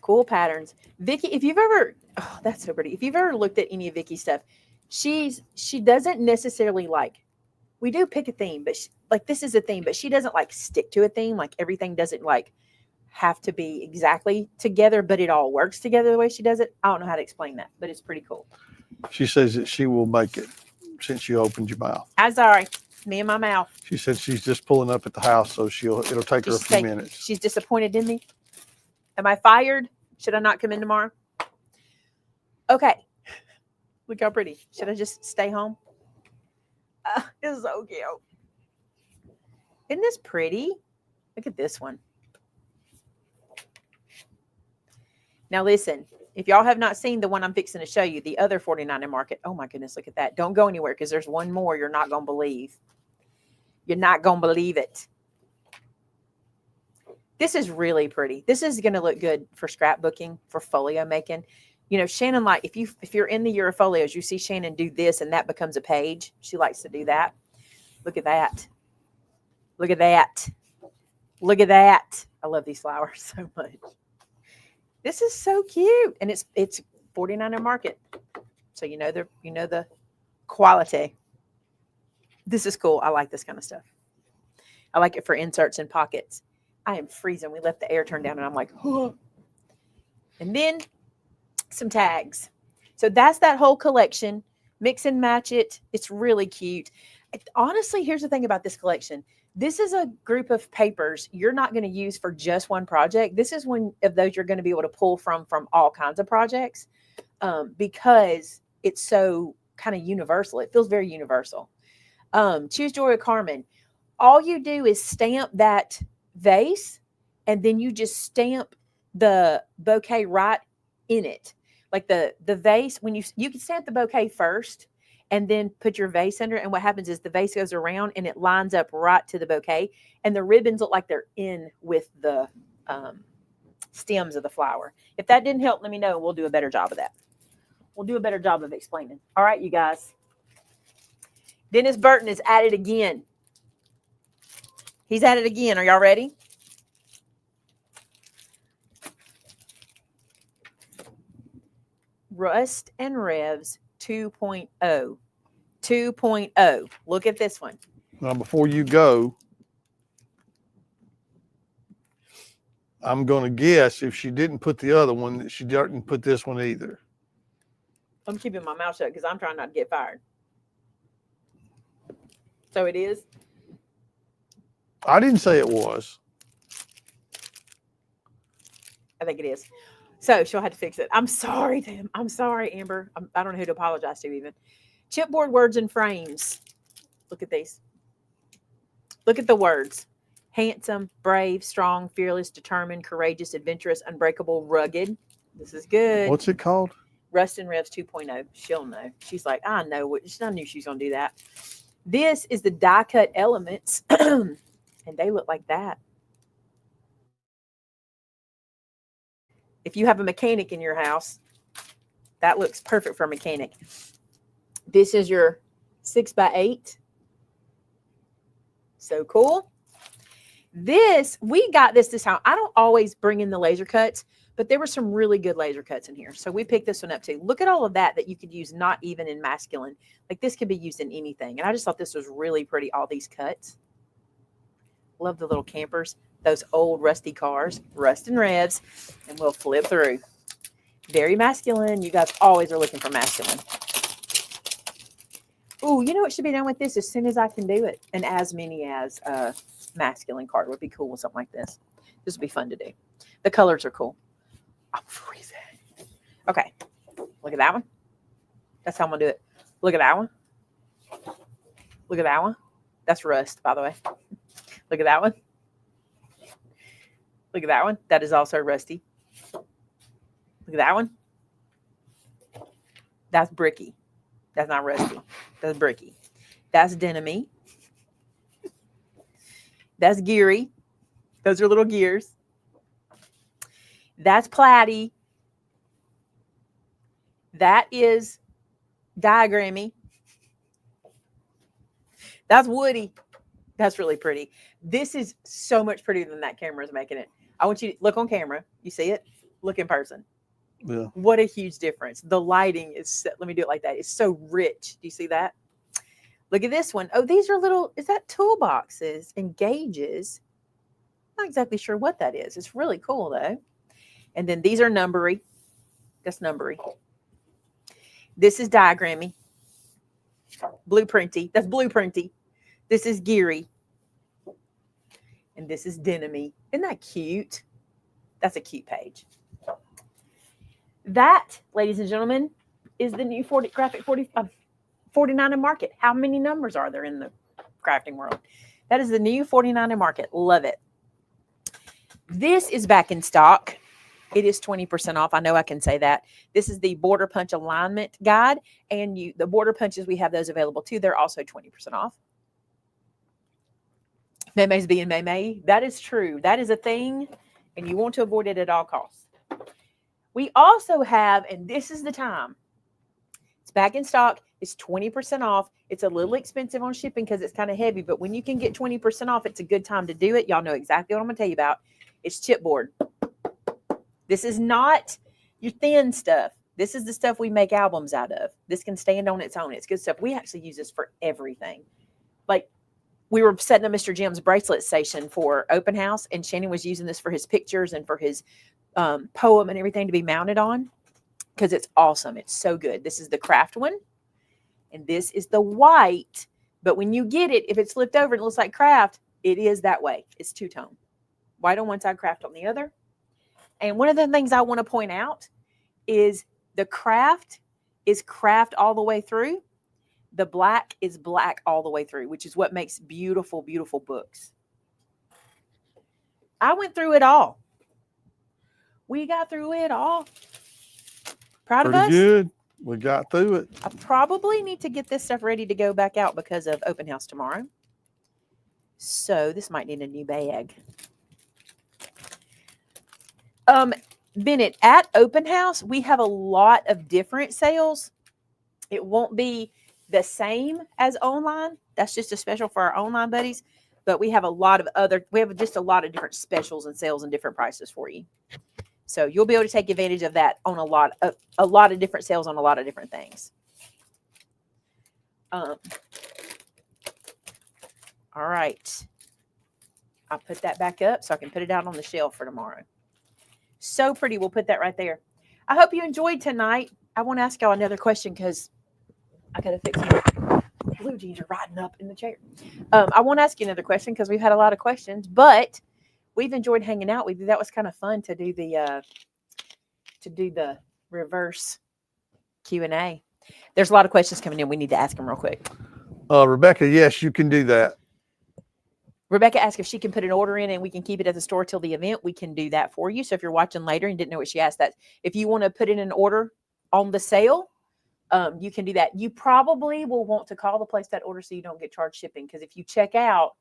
Cool patterns. Vicky, if you've ever, oh, that's so pretty. If you've ever looked at any of Vicky's stuff, she doesn't necessarily we do pick a theme, but this is a theme, but she doesn't stick to a theme. Like everything doesn't have to be exactly together, but it all works together the way she does it. I don't know how to explain that, but it's pretty cool. She says that she will make it since you opened your mouth. I'm sorry. Me and my mouth. She said she's just pulling up at the house, so it'll take her a few minutes. She's disappointed in me. Am I fired? Should I not come in tomorrow? Okay. Look how pretty. Should I just stay home? It's so cute. Isn't this pretty? Look at this one. Now listen, if y'all have not seen the one I'm fixing to show you, the other 49 and Market. Oh my goodness, look at that. Don't go anywhere because there's one more you're not going to believe. You're not going to believe it. This is really pretty. This is going to look good for scrapbooking, for folio making. You know, Shannon, if you're in the year of folios, you see Shannon do this and that becomes a page. She likes to do that. Look at that. Look at that. Look at that. I love these flowers so much. This is so cute. And it's 49 and Market. So you know the quality. This is cool. I like this kind of stuff. I like it for inserts and pockets. I am freezing. We left the air turned down and I'm like, oh. And then some tags. So that's that whole collection. Mix and match it. It's really cute. Honestly, here's the thing about this collection. This is a group of papers you're not going to use for just one project. This is one of those you're going to be able to pull from all kinds of projects, because it's so kind of universal. It feels very universal. Choose Joy of Carmen. All you do is stamp that vase, and then you just stamp the bouquet right in it. Like the vase, when you can stamp the bouquet first and then put your vase under it. And what happens is the vase goes around and it lines up right to the bouquet. And the ribbons look like they're in with the stems of the flower. If that didn't help, let me know. We'll do a better job of that. We'll do a better job of explaining. All right, you guys. Dennis Burton is at it again. He's at it again. Are y'all ready? Rust and Revs 2.0. 2.0. Look at this one. Now, before you go, I'm going to guess if she didn't put the other one, that she didn't put this one either. I'm keeping my mouth shut because I'm trying not to get fired. So it is? I didn't say it was. I think it is. So she'll have to fix it. I'm sorry, Tim. I'm sorry, Amber. I don't know who to apologize to even. Chipboard words and frames. Look at these. Look at the words. Handsome, brave, strong, fearless, determined, courageous, adventurous, unbreakable, rugged. This is good. What's it called? Rust and Revs 2.0. She'll know. She's like, I know. I knew she was going to do that. This is the die cut elements. And they look like that. If you have a mechanic in your house, that looks perfect for a mechanic. This is your 6x8. So cool. We got this time. I don't always bring in the laser cuts, but there were some really good laser cuts in here. So we picked this one up too. Look at all of that you could use, not even in masculine. Like this could be used in anything. And I just thought this was really pretty, all these cuts. Love the little campers. Those old rusty cars, Rust and Revs, and we'll flip through. Very masculine. You guys always are looking for masculine. Ooh, you know what should be done with this as soon as I can do it? An as many as masculine card would be cool with something like this. This would be fun to do. The colors are cool. I'm freezing. Okay. Look at that one. That's how I'm going to do it. Look at that one. Look at that one. That's Rust, by the way. Look at that one. Look at that one. That is also rusty. Look at that one. That's bricky. That's not rusty. That's bricky. That's denim-y. That's geary. Those are little gears. That's platy. That is diagrammy. That's woody. That's really pretty. This is so much prettier than that camera is making it. I want you to look on camera. You see it? Look in person. Yeah. What a huge difference. The lighting is, let me do it like that. It's so rich. Do you see that? Look at this one. Oh, these are little, is that toolboxes and gauges? Not exactly sure what that is. It's really cool though. And then these are numbery. That's numbery. This is diagrammy. Blueprinty. That's blueprinty. This is geary. And this is denim-y. Isn't that cute? That's a cute page. That, ladies and gentlemen, is the new graphic 49 in market. How many numbers are there in the crafting world? That is the new 49 in market. Love it. This is back in stock. It is 20% off. I know I can say that. This is the border punch alignment guide. And the border punches, we have those available too. They're also 20% off. Maymay's being Maymay. That is true. That is a thing, and you want to avoid it at all costs. We also have, and this is the time, it's back in stock. It's 20% off. It's a little expensive on shipping because it's kind of heavy, but when you can get 20% off, it's a good time to do it. Y'all know exactly what I'm going to tell you about. It's chipboard. This is not your thin stuff. This is the stuff we make albums out of. This can stand on its own. It's good stuff. We actually use this for everything. Like, we were setting up Mr. Jim's bracelet station for open house, and Shannon was using this for his pictures and for his poem and everything to be mounted on because it's awesome. It's so good. This is the craft one. And this is the white. But when you get it, if it's flipped over and it looks like craft, it is that way. It's two-tone. White on one side, craft on the other. And one of the things I want to point out is the craft is craft all the way through. The black is black all the way through, which is what makes beautiful, beautiful books. I went through it all. We got through it all. Proud of us? Pretty good. We got through it. I probably need to get this stuff ready to go back out because of open house tomorrow. So this might need a new bag. Bennett, at open house, we have a lot of different sales. It won't be the same as online. That's just a special for our online buddies. But we have just a lot of different specials and sales and different prices for you. So you'll be able to take advantage of that on a lot of different sales on a lot of different things. All right. I'll put that back up so I can put it out on the shelf for tomorrow. So pretty. We'll put that right there. I hope you enjoyed tonight. I want to ask y'all another question because I got to fix my blue jeans are riding up in the chair. I want to ask you another question because we've had a lot of questions, but we've enjoyed hanging out with you. That was kind of fun to do the reverse Q&A. There's a lot of questions coming in. We need to ask them real quick. Rebecca, yes, you can do that. Rebecca asked if she can put an order in and we can keep it at the store till the event. We can do that for you. So if you're watching later and didn't know what she asked, that if you want to put in an order on the sale, you can do that. You probably will want to call the place that order so you don't get charged shipping. Because if you check out,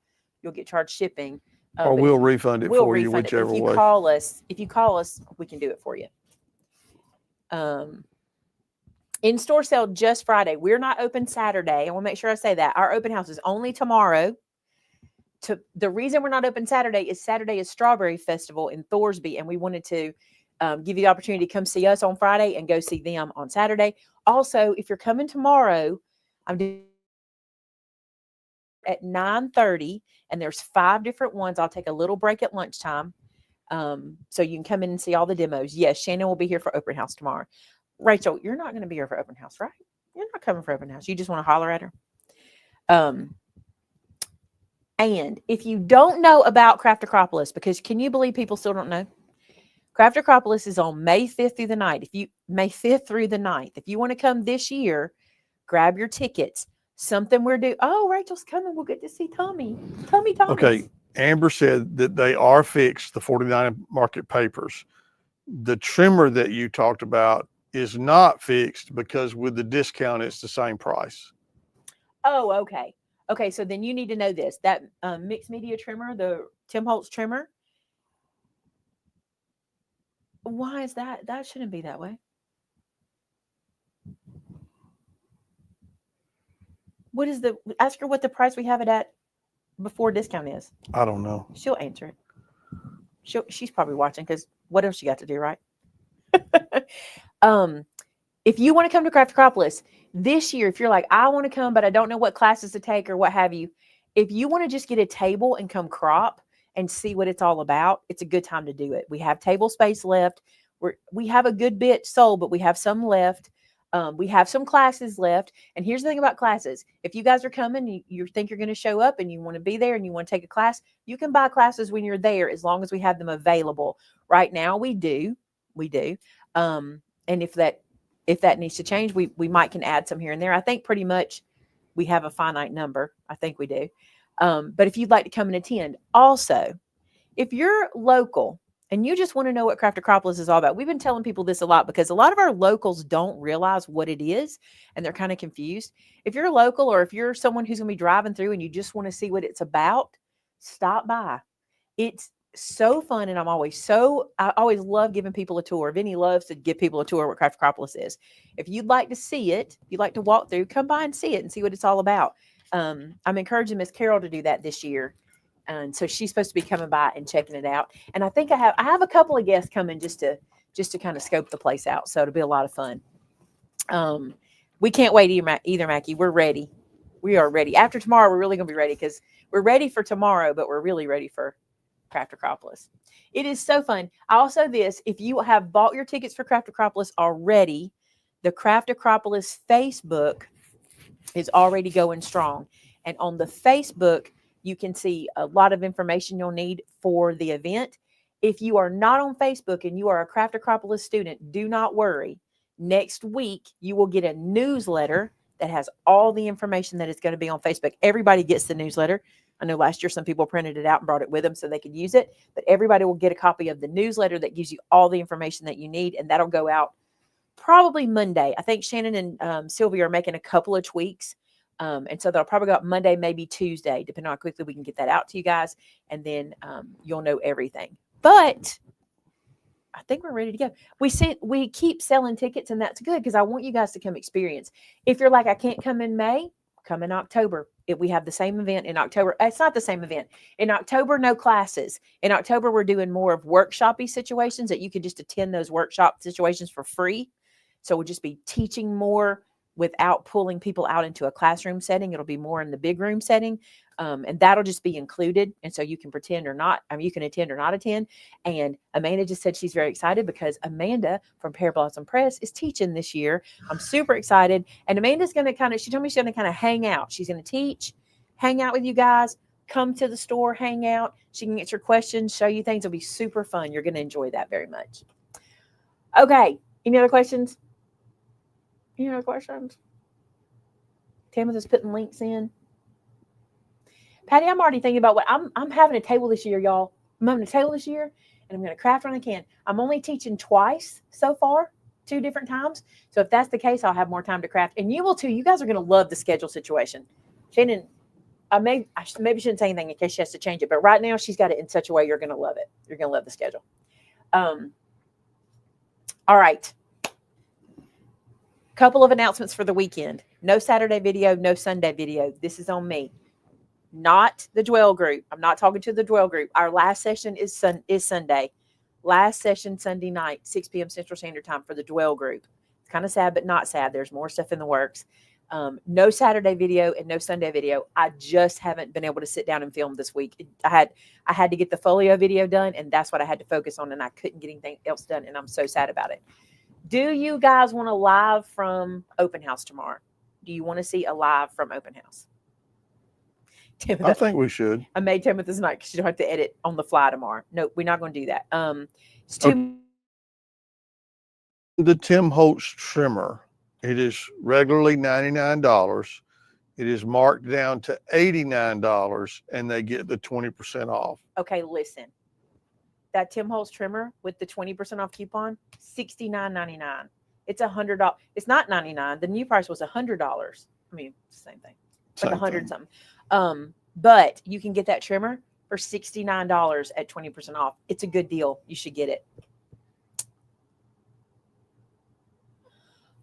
you'll get charged shipping. Or we'll refund it for you, whichever way. If you call us, we can do it for you. In-store sale just Friday. We're not open Saturday. I want to make sure I say that. Our open house is only tomorrow. The reason we're not open Saturday is Strawberry Festival in Thorsby, and we wanted to give you the opportunity to come see us on Friday and go see them on Saturday. Also, if you're coming tomorrow, I'm doing at 9:30, and there's 5 different ones. I'll take a little break at lunchtime, so you can come in and see all the demos. Yes, Shannon will be here for open house tomorrow. Rachel, you're not going to be here for open house, right? You're not coming for open house. You just want to holler at her. And if you don't know about Craft Acropolis, because can you believe people still don't know? Craft Acropolis is on May 5th through the 9th. May 5th through the 9th. If you want to come this year, grab your tickets. Something we're doing. Oh, Rachel's coming. We'll get to see Tommy. Tommy Thomas. Okay. Amber said that they are fixed, the 49 market papers. The trimmer that you talked about is not fixed because with the discount, it's the same price. Oh, okay. Okay, so then you need to know this. That mixed media trimmer, the Tim Holtz trimmer, why is that? That shouldn't be that way. Ask her what the price we have it at before discount is. I don't know. She'll answer it. She's probably watching because what else you got to do, right? If you want to come to Craft Acropolis this year, if you're like, I want to come, but I don't know what classes to take or what have you, if you want to just get a table and come crop and see what it's all about, it's a good time to do it. We have table space left. We have a good bit sold, but we have some left. We have some classes left. And here's the thing about classes. If you guys are coming, you think you're going to show up and you want to be there and you want to take a class, you can buy classes when you're there as long as we have them available. Right now, we do. And if that needs to change, we might can add some here and there. I think pretty much we have a finite number. I think we do. But if you'd like to come and attend, also, if you're local and you just want to know what Craft Acropolis is all about, we've been telling people this a lot because a lot of our locals don't realize what it is and they're kind of confused. If you're local or if you're someone who's going to be driving through and you just want to see what it's about, stop by. It's so fun, and I always love giving people a tour. Vinny loves to give people a tour of what Craft Acropolis is. If you'd like to see it, if you'd like to walk through, come by and see it and see what it's all about. I'm encouraging Miss Carol to do that this year, and so she's supposed to be coming by and checking it out. And I think I have a couple of guests coming just to kind of scope the place out. So it'll be a lot of fun. We can't wait either, Mackie. We're ready. We are ready. After tomorrow, we're really going to be ready because we're ready for tomorrow, but we're really ready for Craft Acropolis. It is so fun. Also, if you have bought your tickets for Craft Acropolis already, the Craft Acropolis Facebook is already going strong. And on the Facebook, you can see a lot of information you'll need for the event. If you are not on Facebook and you are a Craft Acropolis student, do not worry. Next week, you will get a newsletter that has all the information that is going to be on Facebook. Everybody gets the newsletter. I know last year some people printed it out and brought it with them so they could use it, but everybody will get a copy of the newsletter that gives you all the information that you need, and that'll go out probably Monday. I think Shannon and Sylvia are making a couple of tweaks, and so they'll probably go out Monday, maybe Tuesday, depending on how quickly we can get that out to you guys, and then you'll know everything. But I think we're ready to go. We keep selling tickets, and that's good because I want you guys to come experience. If you're like, I can't come in May, come in October. If we have the same event in October, it's not the same event. In October, no classes. In October, we're doing more of workshop-y situations that you can just attend those workshop situations for free. So we'll just be teaching more without pulling people out into a classroom setting. It'll be more in the big room setting. And that'll just be included. And so you can pretend or not, you can attend or not attend. And Amanda just said she's very excited because Amanda from Pear Blossom Press is teaching this year. I'm super excited. And Amanda's going to she told me she's going to kind of hang out. She's going to teach, hang out with you guys, come to the store, hang out. She can answer questions, show you things. It'll be super fun. You're going to enjoy that very much. Okay. Any other questions? Any other questions? Tamitha's putting links in. Patty, I'm already thinking about what I'm having a table this year, y'all. I'm having a table this year, and I'm going to craft when I can. I'm only teaching twice so far, 2 different times. So if that's the case, I'll have more time to craft. And you will too. You guys are going to love the schedule situation. Shannon, I maybe shouldn't say anything in case she has to change it, but right now she's got it in such a way you're going to love it. You're going to love the schedule. All right. Couple of announcements for the weekend. No Saturday video, no Sunday video. This is on me. Not the Dwell group. I'm not talking to the Dwell group. Our last session is Sunday. Last session Sunday night, 6 p.m. Central Standard Time for the Dwell group. It's kind of sad, but not sad. There's more stuff in the works. No Saturday video and no Sunday video. I just haven't been able to sit down and film this week. I had to get the folio video done, and that's what I had to focus on, and I couldn't get anything else done, and I'm so sad about it. Do you guys want a live from open house tomorrow? Do you want to see a live from open house? Timothy, I think we should. I made Timothy tonight because you don't have to edit on the fly tomorrow. No, we're not going to do that. It's too. The Tim Holtz trimmer. It is regularly $99. It is marked down to $89, and they get the 20% off. Okay, listen. That Tim Holtz trimmer with the 20% off coupon, $69.99. It's $100. It's not $99. The new price was $100. I mean, same thing, like $100 something. But you can get that trimmer for $69 at 20% off. It's a good deal. You should get it.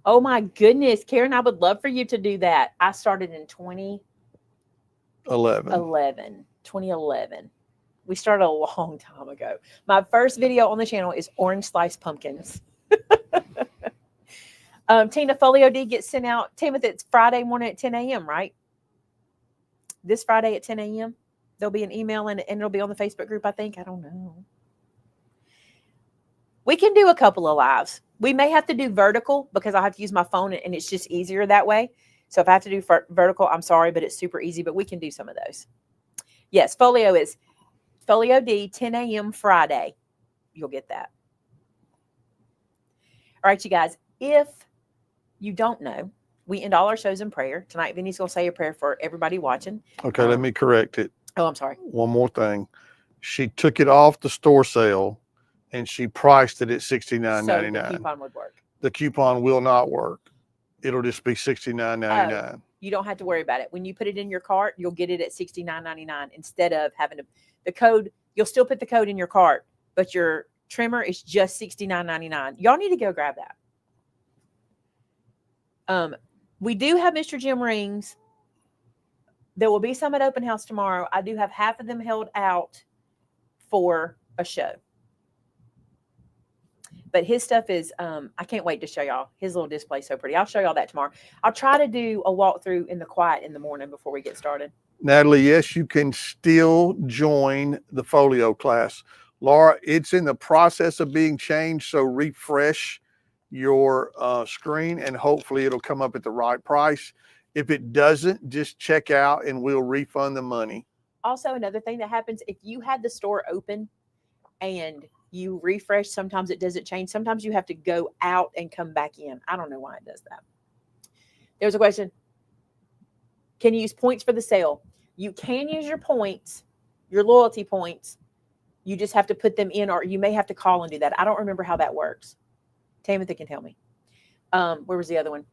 Oh my goodness, Karen, I would love for you to do that. I started in 2011. We started a long time ago. My first video on the channel is orange sliced pumpkins. Tina, Folio D gets sent out. Timothy, it's Friday morning at 10 a.m., right? This Friday at 10 a.m. There'll be an email and it'll be on the Facebook group, I think. I don't know. We can do a couple of lives. We may have to do vertical because I'll have to use my phone and it's just easier that way. So if I have to do vertical, I'm sorry, but it's super easy. But we can do some of those. Yes, Folio is Folio D, 10 a.m. Friday. You'll get that. All right, you guys. If you don't know, we end all our shows in prayer. Tonight, Vinny's going to say a prayer for everybody watching. Okay, let me correct it. Oh, I'm sorry. One more thing. She took it off the store sale, and she priced it at $69.99. So the coupon would work. The coupon will not work. It'll just be $69.99. Oh, you don't have to worry about it. When you put it in your cart, you'll get it at $69.99 instead of having the code. You'll still put the code in your cart, but your trimmer is just $69.99. Y'all need to go grab that. We do have Mr. Jim rings. There will be some at open house tomorrow. I do have half of them held out for a show. But his stuff is, I can't wait to show y'all. His little display is so pretty. I'll show y'all that tomorrow. I'll try to do a walkthrough in the quiet in the morning before we get started. Natalie, yes, you can still join the folio class. Laura, it's in the process of being changed, so refresh your screen and hopefully it'll come up at the right price. If it doesn't, just check out and we'll refund the money. Also, another thing that happens, if you had the store open and you refresh, sometimes it doesn't change. Sometimes you have to go out and come back in. I don't know why it does that. There's a question. Can you use points for the sale? You can use your points, your loyalty points. You just have to put them in, or you may have to call and do that. I don't remember how that works. Timothy can tell me. Where was the other one?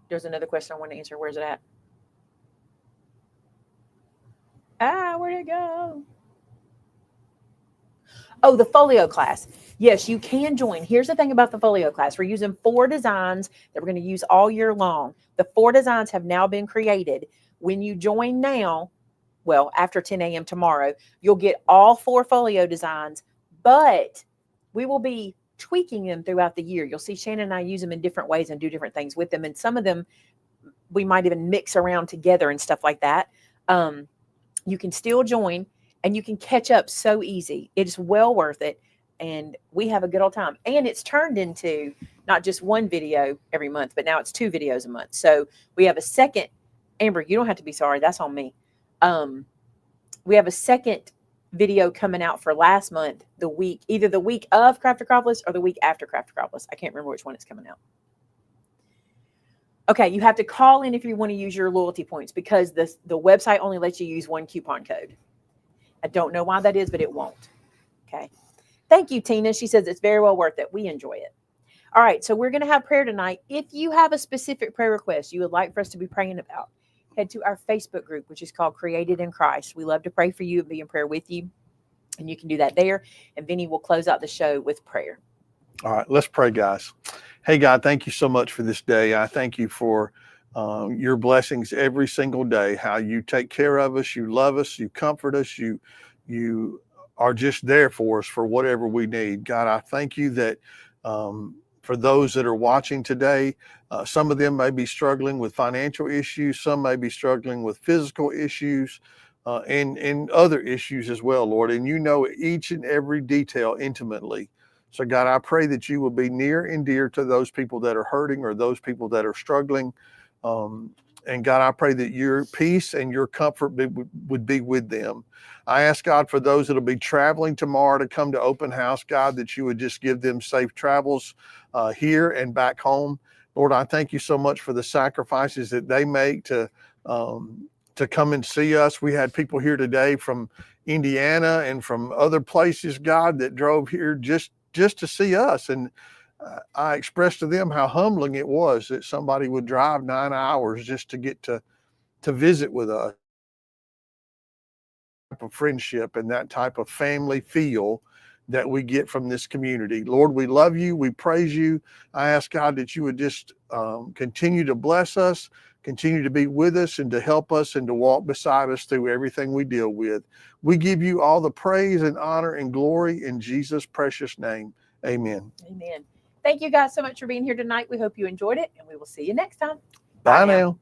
There's another question I want to answer. Where's it at? Where'd it go? Oh, the folio class. Yes, you can join. Here's the thing about the folio class. We're using 4 designs that we're going to use all year long. The 4 designs have now been created. When you join now, well, after 10 a.m. tomorrow, you'll get all 4 folio designs, but we will be tweaking them throughout the year. You'll see Shannon and I use them in different ways and do different things with them. And some of them we might even mix around together and stuff like that. You can still join and you can catch up so easy. It's well worth it. And we have a good old time. And it's turned into not just 1 video every month, but now it's 2 videos a month. So we have a second. Amber, you don't have to be sorry. That's on me. We have a second video coming out for last month, either the week of Craft Acropolis or the week after Craft Acropolis. I can't remember which one it's coming out. Okay, you have to call in if you want to use your loyalty points because the website only lets you use 1 coupon code. I don't know why that is, but it won't. Okay. Thank you, Tina. She says it's very well worth it. We enjoy it. All right, so we're going to have prayer tonight. If you have a specific prayer request you would like for us to be praying about, head to our Facebook group, which is called Created in Christ. We love to pray for you and be in prayer with you. And you can do that there. And Vinny will close out the show with prayer. All right, let's pray, guys. Hey, God, thank you so much for this day. I thank you for your blessings every single day, how you take care of us, you love us, you comfort us, you are just there for us for whatever we need. God, I thank you that for those that are watching today, some of them may be struggling with financial issues, some may be struggling with physical issues, and other issues as well, Lord. And you know each and every detail intimately. So God, I pray that you will be near and dear to those people that are hurting or those people that are struggling. And God, I pray that your peace and your comfort would be with them. I ask God for those that will be traveling tomorrow to come to open house, God, that you would just give them safe travels here and back home. Lord, I thank you so much for the sacrifices that they make to come and see us. We had people here today from Indiana and from other places, God, that drove here just to see us. And I expressed to them how humbling it was that somebody would drive 9 hours just to get to visit with us. Type of friendship and that type of family feel that we get from this community. Lord, we love you. We praise you. I ask God that you would just continue to bless us, continue to be with us and to help us and to walk beside us through everything we deal with. We give you all the praise and honor and glory in Jesus' precious name. Amen. Amen. Thank you guys so much for being here tonight. We hope you enjoyed it and we will see you next time. Bye now.